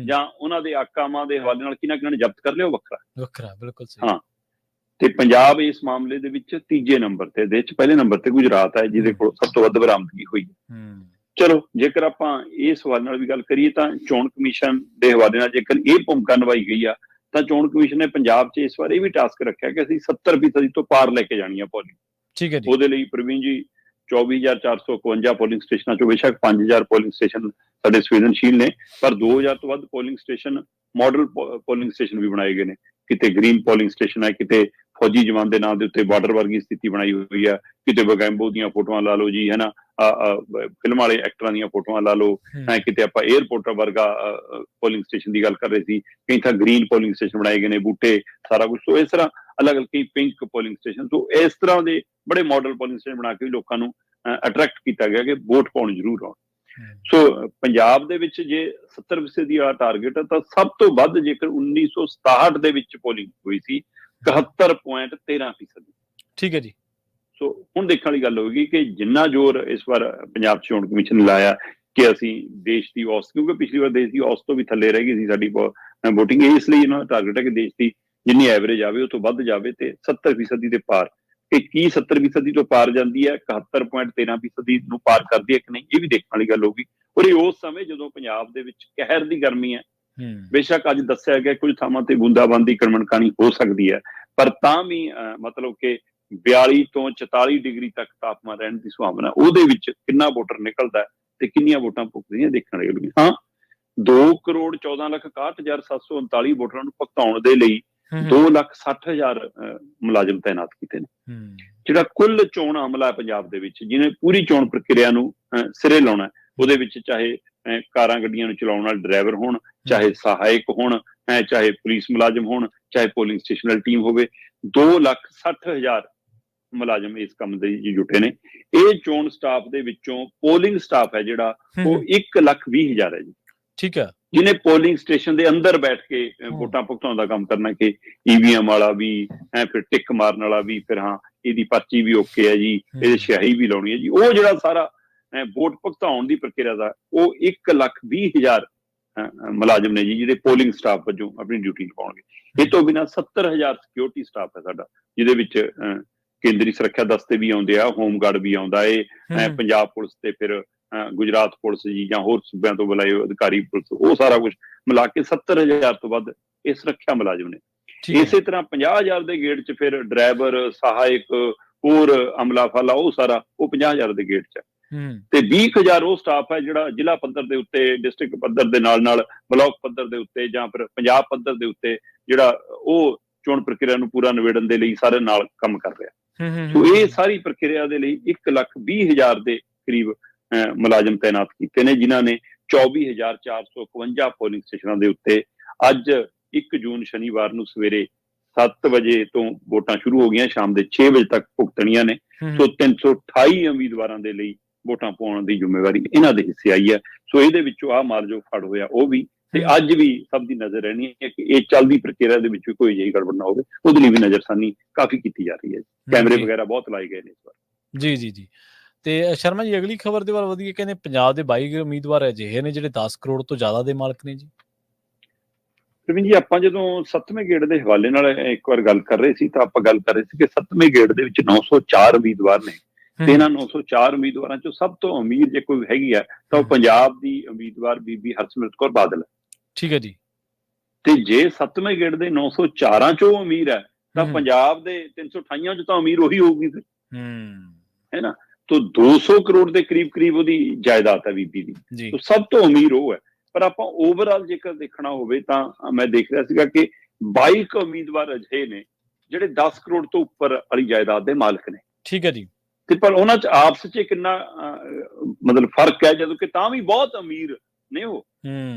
ਜਾਂ ਉਹਨਾਂ ਦੇ ਆਕਾਵਾਂ ਦੇ ਹਵਾਲੇ ਨਾਲ ਕਿਹਨਾਂ ਨੇ ਜ਼ਬਤ ਕਰ ਲਿਆ, ਉਹ ਵੱਖਰਾ ਬਿਲਕੁਲ ਸਹੀ। ਹਾਂ, ਤੇ ਪੰਜਾਬ ਇਸ ਮਾਮਲੇ ਦੇ ਵਿੱਚ ਤੀਜੇ ਨੰਬਰ ਤੇ, ਦੇ ਵਿੱਚ ਪਹਿਲੇ ਨੰਬਰ ਤੇ ਗੁਜਰਾਤ ਹੈ ਜਿਹਦੇ ਕੋਲ ਸਭ ਤੋਂ ਵੱਧ ਬਰਾਮਦਗੀ ਹੋਈ ਹੈ। ਚਲੋ ਜੇਕਰ ਆਪਾਂ ਇਸ ਹਵਾਲੇ ਨਾਲ ਵੀ ਗੱਲ ਕਰੀਏ ਤਾਂ ਚੋਣ ਕਮਿਸ਼ਨ ਦੇ ਹਵਾਲੇ ਨਾਲ ਜੇਕਰ ਇਹ ਭੂਮਿਕਾ ਨਿਭਾਈ ਗਈ ਆ ਤਾਂ ਚੋਣ ਕਮਿਸ਼ਨ ਨੇ ਪੰਜਾਬ 'ਚ ਇਸ ਵਾਰ ਇਹ ਵੀ ਟਾਸਕ ਰੱਖਿਆ ਕਿ ਅਸੀਂ 70% ਤੋਂ ਪਾਰ ਲੈ ਕੇ ਜਾਣੀ ਆ ਪੋਲਿੰਗ। ਠੀਕ ਹੈ ਜੀ। ਉਹਦੇ ਲਈ ਪ੍ਰਵੀਨ ਜੀ 24,451 ਪੋਲਿੰਗ ਸਟੇਸ਼ਨਾਂ ਚੋਂ ਬੇਸ਼ੱਕ 5,000 ਪੋਲਿੰਗ ਸਟੇਸ਼ਨ ਸਾਡੇ ਸੰਵੇਦਨਸ਼ੀਲ ਨੇ, ਪਰ 2,000 ਤੋਂ ਵੱਧ polling station model polling station ਵੀ ਬਣਾਏ ਗਏ ਨੇ। ਕਿਤੇ ਗ੍ਰੀਨ ਪੋਲਿੰਗ ਸਟੇਸ਼ਨ ਹੈ, ਕਿਤੇ ਫੌਜੀ ਜਵਾਨ ਦੇ ਨਾਂ ਦੇ ਉੱਤੇ ਬਾਰਡਰ ਵਰਗੀ ਸਥਿਤੀ ਬਣਾਈ ਹੋਈ ਹੈ, ਕਿਤੇ ਬਗੈਂਬੋ ਦੀਆਂ ਫੋਟੋਆਂ ਲਾ ਲਓ ਜੀ, ਹੈ ਨਾ, ਫਿਲਮ ਵਾਲੇ ਐਕਟਰਾਂ ਦੀਆਂ ਫੋਟੋਆਂ ਲਾ ਲਓ, ਕਿਤੇ ਆਪਾਂ ਏਅਰਪੋਰਟ ਵਰਗਾ ਪੋਲਿੰਗ ਸਟੇਸ਼ਨ ਦੀ ਗੱਲ ਕਰ ਰਹੇ ਸੀ, ਕਈ ਥਾਂ ਗ੍ਰੀਨ ਪੋਲਿੰਗ ਸਟੇਸ਼ਨ ਬਣਾਏ ਗਏ ਨੇ, ਬੂਟੇ ਸਾਰਾ ਕੁਝ। ਸੋ ਇਸ ਤਰ੍ਹਾਂ ਅਲੱਗ-ਅਲੱਗ ਕਈ ਪਿੰਕ ਪੋਲਿੰਗ ਸਟੇਸ਼ਨ, ਸੋ ਇਸ ਤਰ੍ਹਾਂ ਦੇ ਬੜੇ ਮਾਡਲ ਪੋਲਿੰਗ ਸਟੇਸ਼ਨ ਬਣਾ ਕੇ ਲੋਕਾਂ ਨੂੰ ਅਟਰੈਕਟ ਕੀਤਾ ਗਿਆ ਕਿ ਵੋਟ ਪਾਉਣ ਜ਼ਰੂਰ ਆਉਣ। ਸੋ ਪੰਜਾਬ ਦੇ ਵਿੱਚ ਜੇ 70% ਦੀ ਆ ਟਾਰਗੇਟ ਹੈ ਤਾਂ ਸਭ ਤੋਂ ਵੱਧ ਜੇਕਰ 1967 ਦੇ ਵਿੱਚ ਪੋਲਿੰਗ ਹੋਈ ਸੀ 71.13%। ਠੀਕ ਹੈ ਜੀ। ਸੋ ਹੁਣ ਦੇਖਣ ਵਾਲੀ ਗੱਲ ਹੋਵੇਗੀ ਕਿ ਜਿੰਨਾ ਜ਼ੋਰ ਇਸ ਵਾਰ ਪੰਜਾਬ ਚੋਣ ਕਮਿਸ਼ਨ ਨੇ ਲਾਇਆ ਕਿ ਅਸੀਂ ਦੇਸ਼ ਦੀ ਔਸਤ, ਕਿਉਂਕਿ ਪਿਛਲੀ ਵਾਰ ਦੇਸ਼ ਦੀ ਔਸਤ ਤੋਂ ਵੀ ਥੱਲੇ ਰਹਿ ਗਈ ਸੀ ਸਾਡੀ ਵੋਟਿੰਗ, ਇਸ ਲਈ ਇਹਨਾਂ ਦਾ ਟਾਰਗੇਟ ਹੈ ਕਿ ਦੇਸ਼ ਦੀ ਜਿੰਨੀ ਐਵਰੇਜ ਆਵੇ ਉਹ ਤੋਂ ਵੱਧ ਜਾਵੇ ਤੇ 70% ਦੇ ਪਾਰ। ਕਿ ਕੀ 70% ਤੋਂ ਪਾਰ ਜਾਂਦੀ ਹੈ, 71.13% ਨੂੰ ਪਾਰ ਕਰਦੀ ਹੈ ਕਿ ਨਹੀਂ, ਇਹ ਵੀ ਦੇਖਣ ਵਾਲੀ ਗੱਲ ਹੋਊਗੀ। ਔਰ ਇਹ ਉਸ ਸਮੇਂ ਜਦੋਂ ਪੰਜਾਬ ਦੇ ਵਿੱਚ ਕਹਿਰ ਦੀ ਗਰਮੀ ਹੈ, ਬੇਸ਼ੱਕ ਅੱਜ ਦੱਸਿਆ ਗਿਆ ਕੁਝ ਥਾਵਾਂ ਤੇ ਬੂੰਦਾਬਾਂਦੀ ਕਣਮਣਕਾਣੀ ਹੋ ਸਕਦੀ ਹੈ, ਪਰ ਤਾਂ ਵੀ ਮਤਲਬ ਕਿ 42 ਤੋਂ 44 ਡਿਗਰੀ ਤੱਕ ਤਾਪਮਾਨ ਰਹਿਣ ਦੀ ਸੰਭਾਵਨਾ, ਉਹਦੇ ਵਿੱਚ ਕਿੰਨਾ ਵੋਟਰ ਨਿਕਲਦਾ ਤੇ ਕਿੰਨੀਆਂ ਵੋਟਾਂ ਭੁਗਤਦੀਆਂ ਦੇਖਣ ਵਾਲੀ। ਹਾਂ, 2,14,61,739 ਵੋਟਰਾਂ ਨੂੰ ਭੁਗਤਾਉਣ ਦੇ ਲਈ 2,60,000 ਮੁਲਾਜ਼ਮ ਤਾਇਨਾਤ ਕੀਤੇ ਨੇ। ਜਿਹੜਾ ਕੁੱਲ ਚੋਣ ਅਮਲਾ ਹੈ ਪੰਜਾਬ ਦੇ ਵਿੱਚ, ਜਿਹਨੇ ਪੂਰੀ ਚੋਣ ਪ੍ਰਕਿਰਿਆ ਨੂੰ ਸਿਰੇ ਲਾਉਣਾ, ਉਹਦੇ ਵਿੱਚ ਚਾਹੇ ਕਾਰਾਂ ਗੱਡੀਆਂ ਨੂੰ ਚਲਾਉਣ ਵਾਲੇ ਡਰਾਈਵਰ ਹੋਣ, ਚਾਹੇ ਸਹਾਇਕ ਹੋਣ, ਚਾਹੇ ਪੁਲਿਸ ਮੁਲਾਜ਼ਮ ਹੋਣ, ਚਾਹੇ ਪੋਲਿੰਗ ਸਟੇਸ਼ਨ ਵਾਲੀ ਟੀਮ ਹੋਵੇ, 2,60,000 ਮੁਲਾਜ਼ਮ ਇਸ ਕੰਮ ਦੇ ਜੁਟੇ ਨੇ। ਇਹ ਚੋਣ ਸਟਾਫ ਦੇ ਵਿੱਚੋਂ ਪੋਲਿੰਗ ਸਟਾਫ ਹੈ ਜਿਹੜਾ ਉਹ 1,20,000 ਹੈ ਜੀ। ਠੀਕ ਹੈ। ਜਿਹਨੇ ਪੋਲਿੰਗ ਸਟੇਸ਼ਨ ਦੇ ਅੰਦਰ ਬੈਠ ਕੇ ਵੋਟਾਂ ਭੁਗਤਾਉਣ ਦਾ ਕੰਮ ਕਰਨਾ, ਕਿ ਈਵੀਐਮ ਵਾਲਾ ਵੀ ਹੈ, ਫਿਰ ਟਿਕ ਮਾਰਨ ਵਾਲਾ ਵੀ, ਫਿਰ ਹਾਂ ਇਹਦੀ ਪਰਚੀ ਵੀ ਓਕੇ ਹੈ ਜੀ, ਇਹਦੀ ਸਿਆਹੀ ਵੀ ਲਾਉਣੀ ਹੈ ਜੀ, ਉਹ ਜਿਹੜਾ ਸਾਰਾ ਵੋਟ ਭੁਗਤਾਉਣ ਦੀ ਪ੍ਰਕਿਰਿਆ ਦਾ, ਉਹ 1,20,000 ਮੁਲਾਜ਼ਮ ਨੇ ਜੀ ਜਿਹੜੇ ਪੋਲਿੰਗ ਸਟਾਫ ਵਜੋਂ ਆਪਣੀ ਡਿਊਟੀ ਨਿਭਾਉਣਗੇ। ਇਹ ਤੋਂ ਬਿਨਾਂ 70,000 ਸਿਕਿਉਰਿਟੀ ਸਟਾਫ ਹੈ ਸਾਡਾ, ਜਿਹਦੇ ਵਿੱਚ ਕੇਂਦਰੀ ਸੁਰੱਖਿਆ ਦਸਤੇ ਵੀ ਆਉਂਦੇ ਆ, ਹੋਮਗਾਰਡ ਵੀ ਆਉਂਦਾ ਏ, ਪੰਜਾਬ ਪੁਲਿਸ ਤੇ ਫਿਰ ਗੁਜਰਾਤ ਪੁਲਿਸ ਜੀ ਜਾਂ ਹੋਰ ਸੂਬਿਆਂ ਤੋਂ ਬੁਲਾਏ ਅਧਿਕਾਰੀ ਪੁਲਿਸ, ਉਹ ਸਾਰਾ ਕੁਝ ਮਿਲਾ ਕੇ 70,000 ਤੋਂ ਵੱਧ ਇਹ ਸੁਰੱਖਿਆ ਮੁਲਾਜ਼ਮ ਨੇ। ਇਸੇ ਤਰ੍ਹਾਂ 50,000 ਦੇ ਗੇੜ 'ਚ ਫਿਰ ਡਰਾਈਵਰ, ਸਹਾਇਕ, ਹੋਰ ਅਮਲਾ ਫਾਲਾ, ਉਹ ਸਾਰਾ ਉਹ 50,000 ਦੇ ਗੇੜ 'ਚ ਹੈ। ਤੇ 20,000 ਉਹ ਸਟਾਫ ਹੈ ਜਿਹੜਾ ਜ਼ਿਲ੍ਹਾ ਪੱਧਰ ਦੇ ਉੱਤੇ, ਡਿਸਟ੍ਰਿਕਟ ਪੱਧਰ ਦੇ ਨਾਲ ਬਲਾਕ ਪੱਧਰ ਦੇ ਉੱਤੇ ਜਾਂ ਫਿਰ ਪੰਜਾਬ ਪੱਧਰ ਦੇ ਉੱਤੇ ਜਿਹੜਾ ਉਹ ਚੋਣ ਪ੍ਰਕਿਰਿਆ ਨੂੰ ਪੂਰਾ ਨਿਬੇੜਨ ਦੇ ਲਈ ਸਾਰੇ ਨਾਲ ਕੰਮ ਕਰ ਰਿਹਾ। ਸੋ ਇਹ ਸਾਰੀ ਪ੍ਰਕਿਰਿਆ ਦੇ ਲਈ 1,20,000 ਦੇ ਕਰੀਬ ਮੁਲਾਜ਼ਮ ਤਾਇਨਾਤ ਕੀਤੇ ਨੇ, ਜਿਨ੍ਹਾਂ ਨੇ 24,451 ਪੋਲਿੰਗ ਸਟੇਸ਼ਨਾਂ ਦੇ ਉੱਤੇ ਅੱਜ 1 ਜੂਨ ਸ਼ਨੀਵਾਰ ਨੂੰ ਸਵੇਰੇ 7 ਵਜੇ ਤੋਂ ਵੋਟਾਂ ਸ਼ੁਰੂ ਹੋ ਗਈਆਂ, ਸ਼ਾਮ ਦੇ 6 ਵਜੇ ਤੱਕ ਭੁਗਤਣੀਆਂ ਨੇ। ਸੋ 328 ਉਮੀਦਵਾਰਾਂ ਦੇ ਲਈ ਵੋਟਾਂ ਪਾਉਣ ਦੀ ਜ਼ਿੰਮੇਵਾਰੀ ਇਹਨਾਂ ਦੇ ਹਿੱਸੇ ਆਈ ਹੈ। ਸੋ ਇਹਦੇ ਵਿੱਚੋਂ ਆਹ ਮਾਰਜੋ ਫੜ ਹੋਇਆ ਉਹ ਵੀ, ਤੇ ਅੱਜ ਵੀ ਸਭ ਦੀ ਨਜ਼ਰ ਰਹਿਣੀ ਹੈ ਕਿ ਇਹ ਚੱਲਦੀ ਪ੍ਰਕਿਰਿਆ ਦੇ ਵਿੱਚ ਕੋਈ ਅਜਿਹੀ ਗੜਬੜ ਨਾ ਹੋਵੇ, ਉਹਦੇ ਲਈ ਵੀ ਨਜ਼ਰਸਾਨੀ ਕਾਫੀ ਕੀਤੀ ਜਾ ਰਹੀ ਹੈ। ਕੈਮਰੇ ਵਗੈਰਾ ਬਹੁਤ ਲਾਏ ਗਏ ਨੇ ਇਸ ਵਾਰ। ਜੀ। ਤੇ ਸ਼ਰਮਾ ਜੀ, ਅਗਲੀ ਖਬਰ ਦੇ ਵੱਲ ਵਧੀਏ। ਕਹਿੰਦੇ ਪੰਜਾਬ ਦੇ 22 ਉਮੀਦਵਾਰ ਅਜਿਹੇ ਨੇ ਜਿਹੜੇ 10 ਕਰੋੜ ਤੋਂ ਜ਼ਿਆਦਾ ਦੇ ਮਾਲਕ ਨੇ ਜੀ। ਪ੍ਰਵੀਨ ਜੀ, ਆਪਾਂ ਜਦੋਂ 7ਵੇਂ ਗੇੜ ਦੇ ਹਵਾਲੇ ਨਾਲ ਇੱਕ ਵਾਰ ਗੱਲ ਕਰ ਰਹੇ ਸੀ ਤਾਂ ਆਪਾਂ ਗੱਲ ਕਰ ਰਹੇ ਸੀ ਕਿ 7ਵੇਂ ਗੇੜ ਦੇ ਵਿੱਚ 904 ਉਮੀਦਵਾਰ ਨੇ, ਤੇ ਇਹਨਾਂ 904 ਉਮੀਦਵਾਰਾਂ ਚੋਂ ਸਭ ਤੋਂ ਅਮੀਰ ਜੇ ਕੋਈ ਹੈਗੀ ਆ ਤਾਂ ਉਹ ਪੰਜਾਬ ਦੀ ਉਮੀਦਵਾਰ ਬੀਬੀ ਹਰਸਿਮਰਤ ਕੌਰ ਬਾਦਲ ਹੈ। ਠੀਕ ਹੈ ਜੀ। ਤੇ ਜੇ 7ਵੇਂ ਗੇੜ ਦੇ 904 ਚੋਂ ਅਮੀਰ ਹੈ ਤਾਂ ਪੰਜਾਬ ਦੇ 328 ਚ ਤਾਂ ਅਮੀਰ ਉਹੀ ਹੋਊਗੀ ਫਿਰ, ਹੈ ਨਾ। ਤੋ 200 ਕਰੋੜ ਦੇ ਕਰੀਬ ਉਹਦੀ ਜਾਇਦਾਦ ਹੈ ਬੀਬੀ ਦੀ, ਸਭ ਤੋਂ ਅਮੀਰ ਉਹ ਹੈ। ਪਰ ਆਪਾਂ ਓਵਰਆਲ ਜੇਕਰ ਦੇਖਣਾ ਹੋਵੇ ਤਾਂ ਮੈਂ ਦੇਖ ਰਿਹਾ ਸੀਗਾ ਕਿ 22 ਉਮੀਦਵਾਰ ਅਜਿਹੇ ਨੇ ਜਿਹੜੇ 10 ਕਰੋੜ ਤੋਂ ਉੱਪਰ ਵਾਲੀ ਜਾਇਦਾਦ ਦੇ ਮਾਲਕ ਨੇ। ਠੀਕ ਹੈ ਜੀ। ਤੇ ਪਰ ਉਹਨਾਂ ਚ ਆਪਸ ਚ ਕਿੰਨਾ ਮਤਲਬ ਫਰਕ ਹੈ, ਜਦੋਂ ਕਿ ਤਾਂ ਵੀ ਬਹੁਤ ਅਮੀਰ ਨੇ ਉਹ।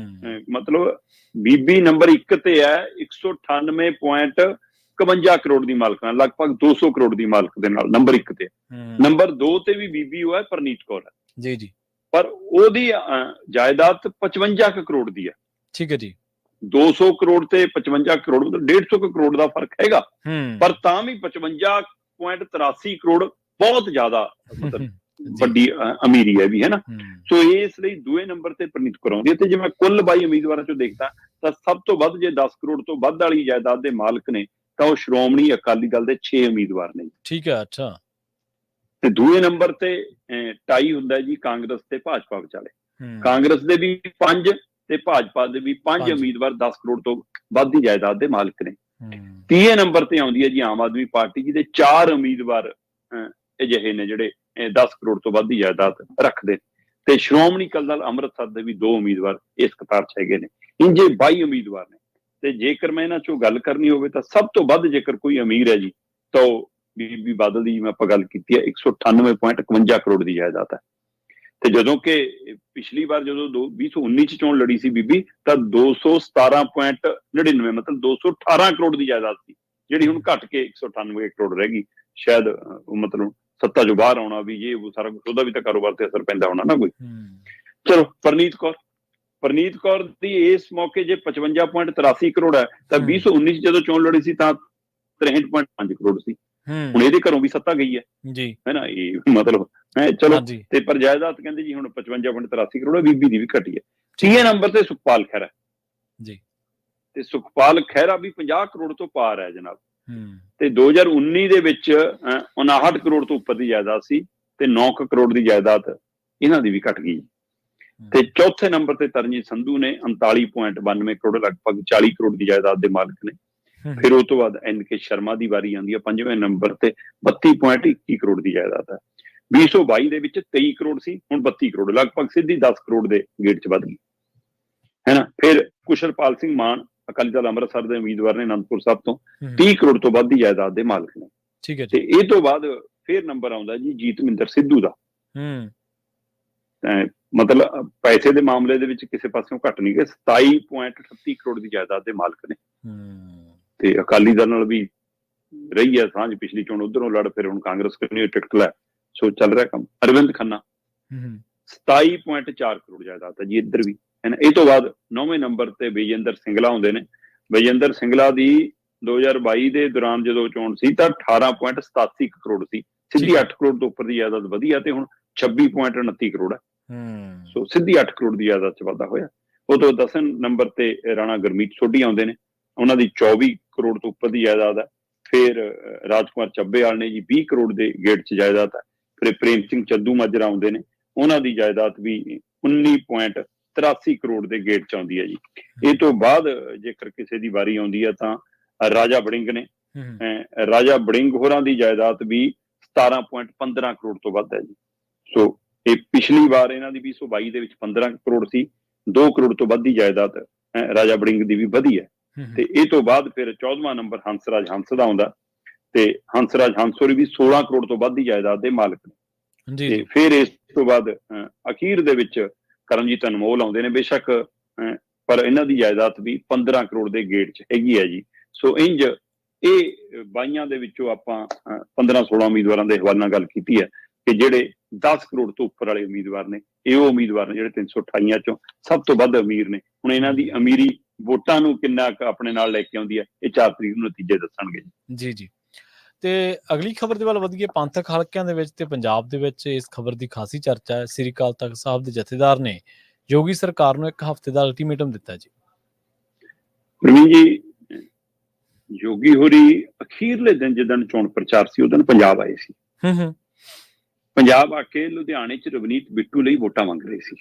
ਮਤਲਬ ਬੀਬੀ ਨੰਬਰ 1 ਤੇ ਹੈ 198.51 ਕਰੋੜ ਦੀ ਮਾਲਕ ਨਾਲ, ਲਗਭਗ 200 ਕਰੋੜ ਦੀ ਮਾਲਕ ਦੇ ਨਾਲ ਨੰਬਰ 1 ਤੇ। ਨੰਬਰ 2 ਤੇ ਵੀ ਬੀਬੀ ਉਹ ਹੈ ਪਰਨੀਤ ਕੌਰ ਹੈ ਜੀ, ਪਰ ਉਹਦੀ ਜਾਇਦਾਦ 55 ਕਰੋੜ ਦੀ ਹੈ। ਠੀਕ ਹੈ ਜੀ। 200 ਕਰੋੜ ਤੇ 55 ਕਰੋੜ ਮਤਲਬ 150 ਕਰੋੜ ਦਾ ਫਰਕ ਹੈਗਾ, ਪਰ ਤਾਂ ਵੀ 55.83 ਕਰੋੜ ਬਹੁਤ ਜ਼ਿਆਦਾ ਮਤਲਬ ਵੱਡੀ ਅਮੀਰੀ ਹੈ ਵੀ, ਹੈ ਨਾ। ਸੋ ਇਸ ਲਈ ਦੂਏ ਨੰਬਰ ਤੇ ਪਰਨੀਤ ਕੌਰ ਆਉਂਦੀ ਹੈ। ਤੇ ਜੇ ਮੈਂ ਕੁੱਲ 22 ਉਮੀਦਵਾਰਾਂ ਚੋਂ ਦੇਖਦਾ ਤਾਂ ਸਭ ਤੋਂ ਵੱਧ ਜੇ 10 ਕਰੋੜ ਤੋਂ ਵੱਧ ਵਾਲੀ ਜਾਇਦਾਦ ਦੇ ਮਾਲਕ ਨੇ ਤਾਂ ਉਹ ਸ਼੍ਰੋਮਣੀ ਅਕਾਲੀ ਦਲ ਦੇ 6 ਉਮੀਦਵਾਰ ਨੇ। ਠੀਕ ਹੈ, ਅੱਛਾ। ਤੇ ਦੂਏ ਨੰਬਰ ਤੇ ਟਾਈ ਹੁੰਦਾ ਜੀ ਕਾਂਗਰਸ ਤੇ ਭਾਜਪਾ ਵਿਚਾਲੇ। ਕਾਂਗਰਸ ਦੇ ਵੀ 5 ਤੇ ਭਾਜਪਾ ਦੇ ਵੀ 5 ਉਮੀਦਵਾਰ 10 ਕਰੋੜ ਤੋਂ ਵੱਧ ਦੀ ਜਾਇਦਾਦ ਦੇ ਮਾਲਕ ਨੇ। ਤੀਏ ਨੰਬਰ ਤੇ ਆਉਂਦੀ ਹੈ ਜੀ ਆਮ ਆਦਮੀ ਪਾਰਟੀ, ਜਿਹਦੇ 4 ਉਮੀਦਵਾਰ ਅਜਿਹੇ ਨੇ ਜਿਹੜੇ 10 ਕਰੋੜ ਤੋਂ ਵੱਧ ਦੀ ਜਾਇਦਾਦ ਰੱਖਦੇ। ਤੇ ਸ਼੍ਰੋਮਣੀ ਅਕਾਲੀ ਦਲ ਅੰਮ੍ਰਿਤਸਰ ਦੇ ਵੀ 2 ਉਮੀਦਵਾਰ ਇਸ ਕਤਾਰ 'ਚ ਹੈਗੇ ਨੇ। ਇੰਜੇ 22 ਉਮੀਦਵਾਰ ਨੇ। ਤੇ ਜੇਕਰ ਮੈਂ ਇਹਨਾਂ ਚੋਂ ਗੱਲ ਕਰਨੀ ਹੋਵੇ ਤਾਂ ਸਭ ਤੋਂ ਵੱਧ ਜੇਕਰ ਕੋਈ ਅਮੀਰ ਹੈ ਜੀ ਤਾਂ ਉਹ ਬੀਬੀ ਬਾਦਲ ਦੀ, ਜਿਵੇਂ ਆਪਾਂ ਗੱਲ ਕੀਤੀ ਹੈ, 198.51 ਕਰੋੜ ਦੀ ਜਾਇਦਾਦ ਹੈ। ਤੇ ਜਦੋਂ ਕਿ ਪਿਛਲੀ ਵਾਰ ਜਦੋਂ 2019 ਚ ਚੋਣ ਲੜੀ ਸੀ ਬੀਬੀ ਤਾਂ 217.99 ਮਤਲਬ 218 ਕਰੋੜ ਦੀ ਜਾਇਦਾਦ ਸੀ, ਜਿਹੜੀ ਹੁਣ ਘਟ ਕੇ 198 ਕਰੋੜ ਰਹਿ ਗਈ। ਸ਼ਾਇਦ ਮਤਲਬ ਸੱਤਾ ਚੋਂ ਬਾਹਰ ਆਉਣਾ ਵੀ ਇਹ ਉਹ ਸਾਰਾ ਕੁਝ, ਉਹਦਾ ਵੀ ਤਾਂ ਕਾਰੋਬਾਰ ਤੇ ਅਸਰ ਪੈਂਦਾ ਹੋਣਾ ਨਾ ਕੋਈ। ਚਲੋ ਪਰਨੀਤ ਕੌਰ ਦੀ ਇਸ ਮੌਕੇ ਜੇ 55.83 ਕਰੋੜ ਹੈ ਤਾਂ 2019 ਜਦੋਂ ਚੋਣ ਲੜੀ ਸੀ ਤਾਂ 63.5 ਕਰੋੜ ਸੀ। ਹੁਣ ਇਹਦੇ ਘਰੋਂ ਵੀ ਸੱਤਾ ਗਈ ਹੈ ਜੀ, ਹੈ ਨਾ। ਇਹ ਮਤਲਬ ਹੈ ਚਲੋ। ਤੇ ਪਰ ਜਾਇਦਾਦ ਕਹਿੰਦੇ ਜੀ ਹੁਣ 55.83 ਕਰੋੜ ਬੀਬੀ ਦੀ ਵੀ ਘਟੀ ਹੈ। 6 ਨੰਬਰ ਤੇ ਸੁਖਪਾਲ ਖਹਿਰਾ ਜੀ, ਤੇ ਸੁਖਪਾਲ ਖਹਿਰਾ ਵੀ 50 ਕਰੋੜ ਤੋਂ ਪਾਰ ਹੈ ਜਨਾਬ। ਤੇ 2019 ਦੇ ਵਿੱਚ 59 ਕਰੋੜ ਤੋਂ ਉੱਪਰ ਦੀ ਜਾਇਦਾਦ ਸੀ ਤੇ 9 ਕਰੋੜ ਦੀ ਜਾਇਦਾਦ ਇਹਨਾਂ ਦੀ ਵੀ ਘਟ ਗਈ। ਤੇ ਚੌਥੇ ਨੰਬਰ ਤੇ ਤਰਨਜੀਤ ਸੰਧੂ ਨੇ 39.92 ਕਰੋੜ, ਲਗਭਗ 40 ਕਰੋੜ ਦੀ ਜਾਇਦਾਦ ਦੇ ਮਾਲਕ ਨੇ। ਫਿਰ ਉਹ ਤੋਂ ਬਾਅਦ NK ਸ਼ਰਮਾ ਦੀ ਵਾਰੀ ਆਉਂਦੀ ਹੈ 5ਵੇਂ ਨੰਬਰ ਤੇ 32.21 ਕਰੋੜ ਦੀ ਜਾਇਦਾਦ ਹੈ। 2022 ਦੇ ਵਿੱਚ 23 ਕਰੋੜ ਸੀ, ਹੁਣ 32 ਕਰੋੜ, ਲਗਭਗ ਸਿੱਧੀ 10 ਕਰੋੜ ਦੇ ਗੇੜ 'ਚ ਵੱਧ ਗਈ, ਹੈ ਨਾ। ਫਿਰ ਕੁਸ਼ਲਪਾਲ ਸਿੰਘ ਮਾਨ ਅਕਾਲੀ ਦਲ ਅੰਮ੍ਰਿਤਸਰ ਦੇ ਉਮੀਦਵਾਰ ਨੇ, ਅਨੰਦਪੁਰ ਸਾਹਿਬ ਤੋਂ 30 ਕਰੋੜ ਤੋਂ ਵੱਧ ਦੀ ਜਾਇਦਾਦ ਦੇ ਮਾਲਕ ਨੇ। ਠੀਕ ਹੈ। ਤੇ ਇਹ ਤੋਂ ਬਾਅਦ ਫਿਰ ਨੰਬਰ ਆਉਂਦਾ ਜੀ ਜੀਤਮਿੰਦਰ ਸਿੱਧੂ ਦਾ। ਮਤਲਬ ਪੈਸੇ ਦੇ ਮਾਮਲੇ ਦੇ ਵਿੱਚ ਕਿਸੇ ਪਾਸਿਓਂ ਘੱਟ ਨਹੀਂ ਗਏ, 27.38 ਕਰੋੜ ਦੀ ਜਾਇਦਾਦ ਦੇ ਮਾਲਕ ਨੇ। ਤੇ ਅਕਾਲੀ ਦਲ ਨਾਲ ਵੀ ਰਹੀ ਹੈ ਸਾਂਝ, ਪਿਛਲੀ ਚੋਣ ਉਧਰੋਂ ਲੜ, ਫਿਰ ਹੁਣ ਕਾਂਗਰਸ ਕਰਨੀ ਟਿਕਟ ਲੈ, ਸੋ ਚੱਲ ਰਿਹਾ ਕੰਮ। ਅਰਵਿੰਦ ਖੰਨਾ 27.4 ਕਰੋੜ ਜਾਇਦਾਦ ਹੈ ਜੀ ਇੱਧਰ ਵੀ, ਹੈ ਨਾ। ਇਹ ਤੋਂ ਬਾਅਦ 9ਵੇਂ ਨੰਬਰ ਤੇ ਵਿਜੇਂਦਰ ਸਿੰਗਲਾ ਆਉਂਦੇ ਨੇ। ਵਿਜੇਂਦਰ ਸਿੰਗਲਾ ਦੀ 2022 ਦੇ ਦੌਰਾਨ ਜਦੋਂ ਚੋਣ ਸੀ ਤਾਂ 18.87 ਕਰੋੜ ਸੀ, ਸਿੱਧੀ 8 ਕਰੋੜ ਤੋਂ ਉੱਪਰ ਦੀ ਜਾਇਦਾਦ ਵਧੀ ਆ ਤੇ ਹੁਣ 26.29 ਕਰੋੜ ਹੈ। ਸੋ ਸਿੱਧੀ 8 ਕਰੋੜ ਦੀ ਜਾਇਦਾਦ 'ਚ ਵਾਧਾ ਹੋਇਆ। ਉਹ ਤੋਂ 10ਵੇਂ ਨੰਬਰ ਤੇ ਰਾਣਾ ਗੁਰਮੀਤ ਸੋਢੀ ਆਉਂਦੇ ਨੇ, ਉਹਨਾਂ ਦੀ 24 ਕਰੋੜ ਤੋਂ ਉੱਪਰ ਦੀ ਜਾਇਦਾਦ ਹੈ। ਫਿਰ ਰਾਜਕੁਮਾਰ ਚੱਬੇਵਾਲ ਨੇ ਜੀ 20 ਕਰੋੜ ਦੇ ਗੇੜ 'ਚ ਜਾਇਦਾਦ ਹੈ। ਫਿਰ ਪ੍ਰੇਮ ਸਿੰਘ ਚੱਦੂ ਮਾਜਰਾ ਆਉਂਦੇ ਨੇ, ਉਹਨਾਂ ਦੀ ਜਾਇਦਾਦ ਵੀ 19.83 ਕਰੋੜ ਦੇ ਗੇੜ 'ਚ ਆਉਂਦੀ ਹੈ ਜੀ। ਇਹ ਤੋਂ ਬਾਅਦ ਜੇਕਰ ਕਿਸੇ ਦੀ ਵਾਰੀ ਆਉਂਦੀ ਹੈ ਤਾਂ ਰਾਜਾ ਵੜਿੰਗ ਨੇ। ਰਾਜਾ ਵੜਿੰਗ ਹੋਰਾਂ ਦੀ ਜਾਇਦਾਦ ਵੀ 17.15 ਕਰੋੜ ਤੋਂ ਵੱਧ ਹੈ ਜੀ। ਸੋ ਇਹ ਪਿਛਲੀ ਵਾਰ ਇਹਨਾਂ ਦੀ 2022 ਦੇ ਵਿੱਚ 15 ਕਰੋੜ ਸੀ, 2 ਕਰੋੜ ਤੋਂ ਵੱਧ ਦੀ ਜਾਇਦਾਦ ਰਾਜਾ ਵੜਿੰਗ ਦੀ ਵੀ ਵਧੀ ਹੈ। ਤੇ ਇਹ ਤੋਂ ਬਾਅਦ ਫਿਰ 14ਵਾਂ ਨੰਬਰ ਹੰਸਰਾਜ ਹੰਸ ਦਾ ਆਉਂਦਾ, ਤੇ ਹੰਸਰਾਜ ਹੰਸ ਹੋਰੀ ਵੀ 16 ਕਰੋੜ ਤੋਂ ਵੱਧ ਦੀ ਜਾਇਦਾਦ ਦੇ ਮਾਲਕ ਨੇ। ਤੇ ਫਿਰ ਇਸ ਤੋਂ ਬਾਅਦ ਅਖੀਰ ਦੇ ਵਿੱਚ ਕਰਮਜੀਤ ਅਨਮੋਲ ਆਉਂਦੇ ਨੇ, ਬੇਸ਼ੱਕ ਪਰ ਇਹਨਾਂ ਦੀ ਜਾਇਦਾਦ ਵੀ 15 ਕਰੋੜ ਦੇ ਗੇੜ 'ਚ ਹੈਗੀ ਹੈ ਜੀ। ਸੋ ਇੰਜ ਇਹ 22 ਦੇ ਵਿੱਚੋਂ ਆਪਾਂ 15-16 ਉਮੀਦਵਾਰਾਂ ਦੇ ਹਵਾਲੇ ਨਾਲ ਗੱਲ ਕੀਤੀ ਹੈ ਕਿ ਜਿਹੜੇ 10 ਕਰੋੜ ਤੋਂ ਉੱਪਰ ਵਾਲੇ ਉਮੀਦਵਾਰ ਨੇ, ਇਹ ਉਹ ਉਮੀਦਵਾਰ ਨੇ ਜਿਹੜੇ 328 ਚੋਂ ਸਭ ਤੋਂ ਵੱਧ ਅਮੀਰ ਨੇ। ਹੁਣ ਇਹਨਾਂ ਦੀ ਅਮੀਰੀ ਵੋਟਾਂ ਨੂੰ ਕਿੰਨਾ ਕੁ ਆਪਣੇ ਨਾਲ ਲੈ ਕੇ ਆਉਂਦੀ ਹੈ, ਇਹ 4 ਤਰੀਕ ਨੂੰ ਨਤੀਜੇ ਦੱਸਣਗੇ ਜੀ। ਜੀ ਤੇ ਅਗਲੀ ਖਬਰ ਦੇ ਵੱਲ ਵਧੀਏ। ਪੰਥਕ ਹਲਕਿਆਂ ਦੇ ਵਿੱਚ ਤੇ ਪੰਜਾਬ ਦੇ ਵਿੱਚ ਇਸ ਖਬਰ ਦੀ ਖਾਸੀ ਚਰਚਾ ਹੈ। ਸ੍ਰੀ ਅਕਾਲ ਤਖਤ ਸਾਹਿਬ ਦੇ ਜਥੇਦਾਰ ਨੇ ਯੋਗੀ ਸਰਕਾਰ ਨੂੰ 1 ਹਫ਼ਤੇ ਦਾ ਅਲਟੀਮੇਟਮ ਦਿੱਤਾ ਜੀ। ਪ੍ਰਵੀਨ ਜੀ, ਯੋਗੀ ਹੋਰੀ ਅਖੀਰਲੇ ਦਿਨ ਜਿੱਦਣ ਚੋਣ ਪ੍ਰਚਾਰ ਸੀ ਉਦੋਂ ਪੰਜਾਬ ਆਏ ਸੀ। ਪੰਜਾਬ ਆ ਕੇ ਲੁਧਿਆਣੇ 'ਚ ਰਵਨੀਤ ਬਿੱਟੂ ਲਈ ਵੋਟਾਂ ਮੰਗ ਰਹੇ ਸੀ।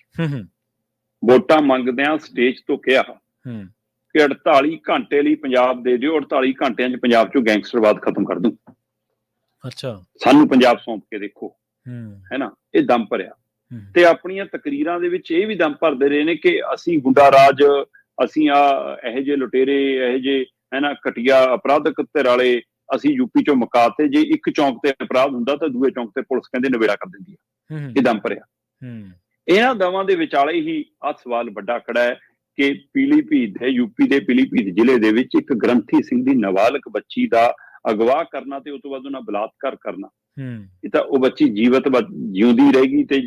ਵੋਟਾਂ ਮੰਗਦਿਆਂ ਸਟੇਜ ਤੋਂ ਕਿਹਾ ਕਿ 48 ਘੰਟੇ ਲਈ ਪੰਜਾਬ ਦੇ ਦਿਓ, 48 ਘੰਟਿਆਂ 'ਚ ਪੰਜਾਬ 'ਚੋਂ ਗੈਂਗਸਟਰਵਾਦ ਖਤਮ ਕਰ ਦੂੰ। ਅੱਛਾ, ਸਾਨੂੰ ਪੰਜਾਬ ਸੌਂਪ ਕੇ ਦੇਖੋ, ਹੈ ਨਾ। ਇਹ ਦਮ ਭਰਿਆ ਤੇ ਆਪਣੀਆਂ ਤਕਰੀਰਾਂ ਦੇ ਵਿੱਚ ਇਹ ਵੀ ਦਮ ਭਰਦੇ ਰਹੇ ਨੇ ਕਿ ਅਸੀਂ ਗੁੰਡਾ ਰਾਜ, ਅਸੀਂ ਇਹੋ ਜਿਹੇ ਲੁਟੇਰੇ, ਇਹੋ ਜਿਹੇ ਹੈ ਨਾ ਘਟੀਆ ਅਪਰਾਧਕ ਧਿਰ ਵਾਲੇ ਅਸੀਂ ਯੂਪੀ 'ਚੋਂ ਮੁਕਾਤੇ। ਜੇ ਇੱਕ ਚੌਂਕ ਤੇ ਅਪਰਾਧ ਹੁੰਦਾ ਤਾਂ ਦੂਏ ਚੌਂਕ ਤੇ ਪੁਲਿਸ ਕਹਿੰਦੇ ਨਵੇੜਾ ਕਰ ਦਿੰਦੀ ਹੈ। ਇਹ ਦਮ ਭਰਿਆ। ਇਹਨਾਂ ਦਵਾਂ ਦੇ ਵਿਚਾਲੇ ਹੀ ਆਹ ਸਵਾਲ ਵੱਡਾ ਖੜਾ ਹੈ ਕਿ ਪੀਲੀਭੀਤ ਹੈ, ਯੂਪੀ ਦੇ ਪੀਲੀਭੀਤ ਜ਼ਿਲ੍ਹੇ ਦੇ ਵਿੱਚ ਇੱਕ ਗ੍ਰੰਥੀ ਸਿੰਘ ਦੀ ਨਾਬਾਲਗ ਬੱਚੀ ਦਾ ਅਗਵਾ ਕਰਨਾ ਤੇ ਉਸ ਤੋਂ ਬਾਅਦ ਉਹਨਾਂ ਬਲਾਤਕਾਰ ਕਰਨਾ। ਇਹ ਤਾਂ ਉਹ ਬੱਚੀ ਜੀਵਤ ਜਿਉਂਦੀ ਰਹੇਗੀ ਤੇ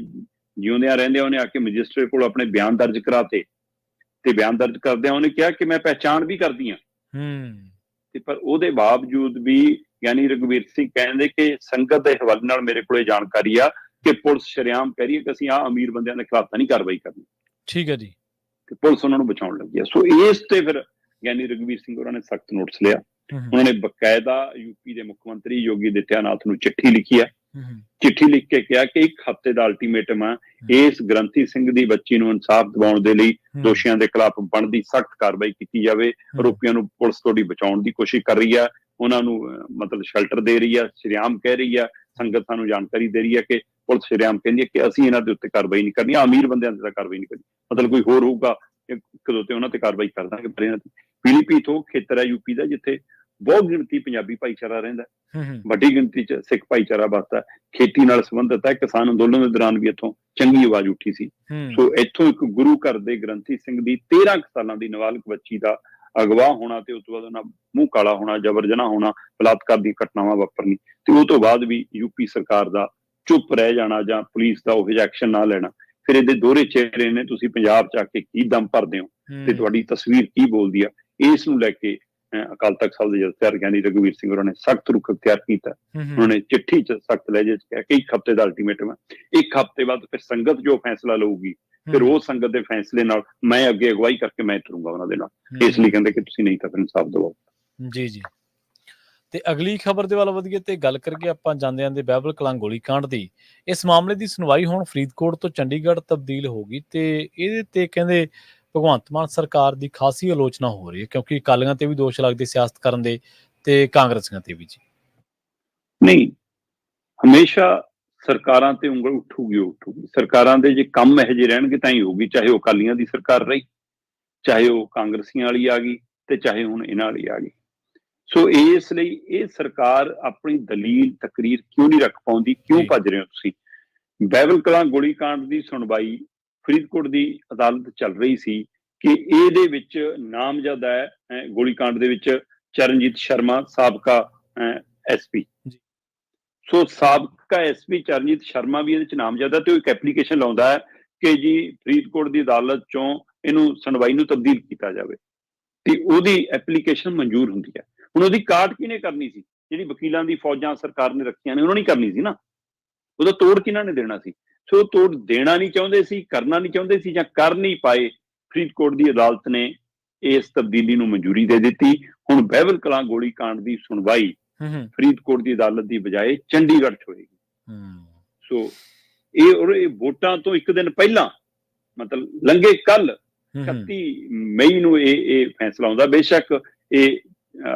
ਜਿਉਂਦਿਆਂ ਰਹਿੰਦਿਆਂ ਉਹਨੇ ਆ ਕੇ ਮੈਜਿਸਟਰੇਟ ਕੋਲ ਆਪਣੇ ਬਿਆਨ ਦਰਜ ਕਰਾਤੇ ਤੇ ਬਿਆਨ ਦਰਜ ਕਰਦਿਆਂ ਉਹਨੇ ਕਿਹਾ ਕਿ ਮੈਂ ਪਹਿਚਾਣ ਵੀ ਕਰਦੀ ਹਾਂ। ਤੇ ਪਰ ਉਹਦੇ ਬਾਵਜੂਦ ਵੀ ਗਿਆਨੀ ਰਘੁਵੀਰ ਸਿੰਘ ਕਹਿੰਦੇ ਕਿ ਸੰਗਤ ਦੇ ਹਵਾਲੇ ਨਾਲ ਮੇਰੇ ਕੋਲੇ ਜਾਣਕਾਰੀ ਆ ਕਿ ਪੁਲਿਸ ਸ਼ਰੇਆਮ ਕਹਿ ਰਹੀ ਹੈ ਕਿ ਅਸੀਂ ਆਹ ਅਮੀਰ ਬੰਦਿਆਂ ਦੇ ਖਿਲਾਫ ਤਾਂ ਨਹੀਂ ਕਾਰਵਾਈ ਕਰਨੀ। ਠੀਕ ਹੈ ਜੀ। ਤੇ ਪੁਲਿਸ ਉਹਨਾਂ ਨੂੰ ਬਚਾਉਣ ਲੱਗੀ ਹੈ। ਸੋ ਇਸ ਤੇ ਫਿਰ ਗਿਆਨੀ ਰਘੁਵੀਰ ਸਿੰਘ ਉਹਨਾਂ ਨੇ ਸਖਤ ਨੋਟਿਸ ਲਿਆ। ਉਹਨਾਂ ਨੇ ਬਕਾਇਦਾ ਯੂਪੀ ਦੇ ਮੁੱਖ ਮੰਤਰੀ ਯੋਗੀ ਆਦਿੱਤਿਆਨਾਥ ਨੂੰ ਚਿੱਠੀ ਲਿਖੀ ਹੈ। ਚਿੱਠੀ ਲਿਖ ਕੇ ਕਿਹਾ ਕਿ 1 ਹਫ਼ਤੇ ਦਾ ਅਲਟੀਮੇਟਮ ਆ, ਇਸ ਗ੍ਰੰਥੀ ਸਿੰਘ ਦੀ ਬੱਚੀ ਨੂੰ ਇਨਸਾਫ ਦਿਵਾਉਣ ਦੇ ਲਈ ਦੋਸ਼ੀਆਂ ਦੇ ਖਿਲਾਫ ਬਣਦੀ ਸਖਤ ਕਾਰਵਾਈ ਕੀਤੀ ਜਾਵੇ। ਆਰੋਪੀਆਂ ਨੂੰ ਪੁਲਿਸ ਤੁਹਾਡੀ ਬਚਾਉਣ ਦੀ ਕੋਸ਼ਿਸ਼ ਕਰ ਰਹੀ ਆ, ਉਹਨਾਂ ਨੂੰ ਮਤਲਬ ਸ਼ੈਲਟਰ ਦੇ ਰਹੀ ਆ, ਸ਼ਰੇਆਮ ਕਹਿ ਰਹੀ ਆ, ਸੰਗਤ ਸਾਨੂੰ ਜਾਣਕਾਰੀ ਦੇ ਰਹੀ ਹੈ ਕਿ ਪੁਲਿਸ ਸ਼ਰੇਆਮ ਕਹਿੰਦੀ ਹੈ ਕਿ ਅਸੀਂ ਇਹਨਾਂ ਦੇ ਉੱਤੇ ਕਾਰਵਾਈ ਨਹੀਂ ਕਰਨੀ, ਅਮੀਰ ਬੰਦਿਆਂ ਤੇ ਕਾਰਵਾਈ ਨਹੀਂ ਕਰਨੀ। ਮਤਲਬ ਕੋਈ ਹੋਰ ਹੋਊਗਾ ਇੱਕ ਦੋ ਤੇ ਉਹਨਾਂ ਤੇ ਕਾਰਵਾਈ ਕਰ ਦਾਂਗੇ। ਪਰ ਇਹਨਾਂ ਤੇ ਪੀਲੀਭੀਤ ਉਹ ਖੇਤਰ ਹੈ ਯੂਪੀ ਦਾ ਜਿੱਥੇ ਬਹੁਤ ਗਿਣਤੀ ਪੰਜਾਬੀ ਭਾਈਚਾਰਾ ਰਹਿੰਦਾ, ਵੱਡੀ ਗਿਣਤੀ 'ਚ ਸਿੱਖ ਭਾਈਚਾਰਾ ਵਸਦਾ, ਖੇਤੀ ਨਾਲ ਸੰਬੰਧਿਤ ਹੈ। ਕਿਸਾਨ ਅੰਦੋਲਨ ਦੇ ਦੌਰਾਨ ਵੀ ਇੱਥੋਂ ਚੰਗੀ ਆਵਾਜ਼ ਉੱਠੀ ਸੀ। ਸੋ ਇੱਥੋਂ ਇੱਕ ਗੁਰੂ ਘਰ ਦੇ ਗ੍ਰੰਥੀ ਸਿੰਘ ਦੀ 13 ਸਾਲਾਂ ਦੀ ਨਾਬਾਲਗ ਬੱਚੀ ਦਾ ਅਗਵਾ ਹੋਣਾ ਤੇ ਉਸ ਤੋਂ ਬਾਅਦ ਉਹਨਾਂ ਮੂੰਹ ਕਾਲਾ ਹੋਣਾ, ਜਬਰ ਜਨਾਹ ਹੋਣਾ, ਬਲਾਤਕਾਰ ਦੀਆਂ ਘਟਨਾਵਾਂ ਵਾਪਰਨੀ ਤੇ ਉਹ ਤੋਂ ਬਾਅਦ ਵੀ ਯੂਪੀ ਸਰਕਾਰ ਦਾ ਚੁੱਪ ਰਹਿ ਜਾਣਾ ਜਾਂ ਪੁਲਿਸ ਦਾ ਉਹ ਜਿਹਾ ਐਕਸ਼ਨ ਨਾ ਲੈਣਾ। ਫਿਰ ਇਹਦੇ ਦੋਹਰੇ ਚਿਹਰੇ ਨੇ। ਤੁਸੀਂ ਪੰਜਾਬ 'ਚ ਆ ਕੇ ਕੀ ਦਮ ਭਰਦੇ ਹੋ ਤੇ ਤੁਹਾਡੀ ਤਸਵੀਰ ਕੀ ਬੋਲਦੀ ਆ। ਇਸ ਨੂੰ ਲੈ ਕੇ ਅਕਾਲ ਤਖਤ ਸਾਹਿਬ ਦੇ ਜਥੇਦਾਰ ਗਿਆਨੀ ਰਘੁਵੀਰ ਸਿੰਘ ਹੋਰਾਂ ਨੇ ਸਖਤ ਰੁਖ ਅਖਤਿਆਰ ਕੀਤਾ। ਉਹਨਾਂ ਨੇ ਚਿੱਠੀ 'ਚ ਸਖਤ ਲਹਿਜੇ 'ਚ ਕਿਹਾ ਕਿ 1 ਹਫ਼ਤੇ ਦਾ ਅਲਟੀਮੇਟਮ ਹੈ। 1 ਹਫ਼ਤੇ ਬਾਅਦ ਫਿਰ ਸੰਗਤ ਜੋ ਫੈਸਲਾ ਲਊਗੀ, ਫਿਰ ਉਹ ਸੰਗਤ ਦੇ ਫੈਸਲੇ ਨਾਲ ਮੈਂ ਅੱਗੇ ਅਗਵਾਈ ਕਰਕੇ ਮੈਂ ਤੁਰੂੰਗਾ ਉਹਨਾਂ ਦੇ ਨਾਲ। ਇਸ ਲਈ ਕਹਿੰਦੇ ਕਿ ਤੁਸੀਂ ਨਹੀਂ ਤਾਂ ਫਿਰ ਇਨਸਾਫ ਦਿਵਾਓ। ਜੀ ਜੀ। ਤੇ ਅਗਲੀ ਖਬਰ ਦੇ ਵੱਲ ਵਧੀਏ ਤੇ ਗੱਲ ਕਰੀਏ ਆਪਾਂ ਜਾਂਦੇ ਬਹਿਬਲ ਕਲਾਂ ਗੋਲੀਕਾਂਡ ਦੀ। ਇਸ ਮਾਮਲੇ ਦੀ ਸੁਣਵਾਈ ਹੁਣ ਫਰੀਦਕੋਟ ਤੋਂ ਚੰਡੀਗੜ੍ਹ ਤਬਦੀਲ ਹੋ ਗਈ ਤੇ ਇਹਦੇ ਤੇ ਕਹਿੰਦੇ ਭਗਵੰਤ ਮਾਨ ਸਰਕਾਰ ਦੀ ਖਾਸੀ ਆਲੋਚਨਾ ਹੋ ਰਹੀ ਹੈ ਕਿਉਂਕਿ ਅਕਾਲੀਆਂ ਤੇ ਵੀ ਦੋਸ਼ ਲੱਗਦੇ ਸਿਆਸਤ ਕਰਨ ਦੇ ਤੇ ਕਾਂਗਰਸੀਆਂ ਤੇ ਵੀ। ਜੀ ਨਹੀਂ, ਹਮੇਸ਼ਾ ਸਰਕਾਰਾਂ ਤੇ ਉਂਗਲ ਉੱਠੂਗੀ। ਸਰਕਾਰਾਂ ਦੇ ਜੇ ਕੰਮ ਇਹੋ ਜਿਹੇ ਰਹਿਣਗੇ ਤਾਂ ਹੀ ਹੋਊਗੀ, ਚਾਹੇ ਉਹ ਅਕਾਲੀਆਂ ਦੀ ਸਰਕਾਰ ਰਹੀ, ਚਾਹੇ ਉਹ ਕਾਂਗਰਸੀਆਂ ਵਾਲੀ ਆ ਗਈ ਤੇ ਚਾਹੇ ਹੁਣ ਇਹਨਾਂ ਵਾਲੀ ਆ ਗਈ। ਸੋ ਇਸ ਲਈ ਇਹ ਸਰਕਾਰ ਆਪਣੀ ਦਲੀਲ ਤਕਰੀਰ ਕਿਉਂ ਨਹੀਂ ਰੱਖ ਪਾਉਂਦੀ? ਕਿਉਂ ਭੱਜ ਰਹੇ ਹੋ ਤੁਸੀਂ? ਬਹਿਬਲ ਕਲਾਂ ਗੋਲੀਕਾਂਡ ਦੀ ਸੁਣਵਾਈ ਫਰੀਦਕੋਟ ਦੀ ਅਦਾਲਤ ਚੱਲ ਰਹੀ ਸੀ ਕਿ ਇਹਦੇ ਵਿੱਚ ਨਾਮਜ਼ਦ ਹੈ ਗੋਲੀਕਾਂਡ ਦੇ ਵਿੱਚ ਚਰਨਜੀਤ ਸ਼ਰਮਾ, ਸਾਬਕਾ SP। ਸੋ ਸਾਬਕਾ SP ਚਰਨਜੀਤ ਸ਼ਰਮਾ ਵੀ ਇਹਦੇ ਚ ਨਾਮਜ਼ਦ ਹੈ ਤੇ ਉਹ ਇੱਕ ਐਪਲੀਕੇਸ਼ਨ ਲਾਉਂਦਾ ਹੈ ਕਿ ਜੀ ਫਰੀਦਕੋਟ ਦੀ ਅਦਾਲਤ ਚੋਂ ਇਹਨੂੰ ਸੁਣਵਾਈ ਨੂੰ ਤਬਦੀਲ ਕੀਤਾ ਜਾਵੇ ਤੇ ਉਹਦੀ ਐਪਲੀਕੇਸ਼ਨ ਮਨਜ਼ੂਰ ਹੁੰਦੀ ਹੈ। ਹੁਣ ਉਹਦੀ ਕਾਟ ਕਿਹਨੇ ਕਰਨੀ ਸੀ? ਜਿਹੜੀ ਵਕੀਲਾਂ ਦੀ ਫੌਜਾਂ ਸਰਕਾਰ ਨੇ ਰੱਖੀਆਂ ਨੇ ਉਹਨਾਂ ਨੇ ਕਰਨੀ ਸੀ ਨਾ। ਉਹਦਾ ਤੋੜ ਕਿਹਨਾਂ ਨੇ ਦੇਣਾ ਸੀ? ਸੋ ਤੋੜ ਦੇਣਾ ਨਹੀਂ ਚਾਹੁੰਦੇ ਸੀ, ਕਰਨਾ ਨਹੀਂ ਚਾਹੁੰਦੇ ਸੀ ਜਾਂ ਕਰ ਨਹੀਂ ਪਾਏ। ਫਰੀਦਕੋਟ ਦੀ ਅਦਾਲਤ ਨੇ ਇਸ ਤਬਦੀਲੀ ਨੂੰ ਮਨਜ਼ੂਰੀ ਦੇ ਦਿੱਤੀ। ਹੁਣ ਬਹਿਬਲ ਕਲਾਂ ਗੋਲੀਕਾਂਡ ਦੀ ਸੁਣਵਾਈ ਫਰੀਦਕੋਟ ਦੀ ਅਦਾਲਤ ਦੀ ਬਜਾਏ ਚੰਡੀਗੜ੍ਹ 'ਚ ਹੋਏਗੀ। ਸੋ ਇਹ ਵੋਟਾਂ ਤੋਂ 1 ਦਿਨ ਪਹਿਲਾਂ ਮਤਲਬ ਲੰਘੇ ਕੱਲ 31 ਮਈ ਨੂੰ ਇਹ ਫੈਸਲਾ ਆਉਂਦਾ। ਬੇਸ਼ੱਕ ਇਹ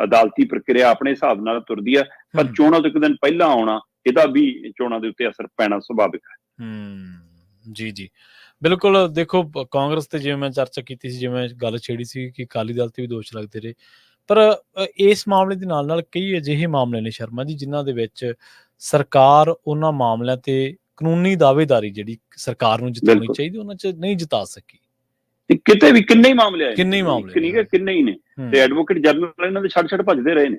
ਅਦਾਲਤੀ ਪ੍ਰਕਿਰਿਆ ਆਪਣੇ ਹਿਸਾਬ ਨਾਲ ਤੁਰਦੀ ਹੈ ਪਰ ਚੋਣਾਂ ਤੋਂ 1 ਦਿਨ ਪਹਿਲਾਂ ਆਉਣਾ ਇਹਦਾ ਵੀ ਚੋਣਾਂ ਦੇ ਉੱਤੇ ਅਸਰ ਪੈਣਾ ਸੁਭਾਵਿਕ ਹੈ। ਜੀ ਜੀ। ਬਿਲਕੁਲ ਦੇਖੋ ਕਾਂਗਰਸ ਤੇ ਜਿਵੇਂ ਮੈਂ ਚਰਚਾ ਕੀਤੀ ਸੀ, ਜਿਵੇਂ ਗੱਲ ਛੇੜੀ ਸੀ ਕਿ ਅਕਾਲੀ ਦਲ ਤੇ ਵੀ ਦੋਸ਼ ਲੱਗਦੇ ਰਹੇ, ਪਰ ਇਸ ਮਾਮਲੇ ਦੇ ਨਾਲ ਕਈ ਅਜਿਹੇ ਮਾਮਲੇ ਨੇ ਸ਼ਰਮਾ ਜੀ ਜਿਨ੍ਹਾਂ ਦੇ ਵਿੱਚ ਸਰਕਾਰ ਉਹਨਾਂ ਮਾਮਲਿਆਂ ਤੇ ਕਾਨੂੰਨੀ ਦਾਅਵੇਦਾਰੀ ਜਿਹੜੀ ਸਰਕਾਰ ਨੂੰ ਜਿਤਾਉਣੀ ਚਾਹੀਦੀ ਉਹਨਾਂ 'ਚ ਨਹੀਂ ਜਿਤਾ ਸਕੀ। ਕਿਤੇ ਵੀ ਕਿੰਨੇ ਹੀ ਮਾਮਲੇ ਆਏ, ਕਿੰਨੇ ਮਾਮਲੇ ਨਹੀਂ ਗੇ, ਕਿੰਨੇ ਹੀ ਨੇ, ਤੇ ਐਡਵੋਕੇਟ ਜਨਰਲ ਇਹਨਾਂ ਦੇ ਛੱਡ ਭੱਜਦੇ ਰਹੇ ਨੇ।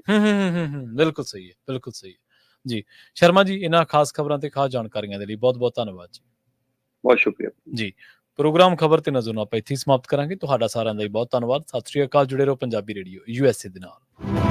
ਬਿਲਕੁਲ ਸਹੀ ਹੈ, ਬਿਲਕੁਲ ਸਹੀ ਹੈ ਜੀ। ਸ਼ਰਮਾ ਜੀ, ਇਹਨਾਂ ਖਾਸ ਖਬਰਾਂ ਤੇ ਖਾਸ ਜਾਣਕਾਰੀਆਂ ਦੇ ਲਈ ਬਹੁਤ ਬਹੁਤ ਧੰਨਵਾਦ ਜੀ। ਬਹੁਤ ਸ਼ੁਕਰੀਆ ਜੀ। ਪ੍ਰੋਗਰਾਮ ਖਬਰ ਤੇ ਨਜ਼ਰ ਨੂੰ ਆਪਾਂ ਇੱਥੇ ਹੀ ਸਮਾਪਤ ਕਰਾਂਗੇ। ਤੁਹਾਡਾ ਸਾਰਿਆਂ ਦਾ ਬਹੁਤ ਧੰਨਵਾਦ। ਸਤਿ ਸ਼੍ਰੀ ਅਕਾਲ। ਜੁੜੇ ਰਹੋ ਪੰਜਾਬੀ ਰੇਡੀਓ USA ਦੇ ਨਾਲ।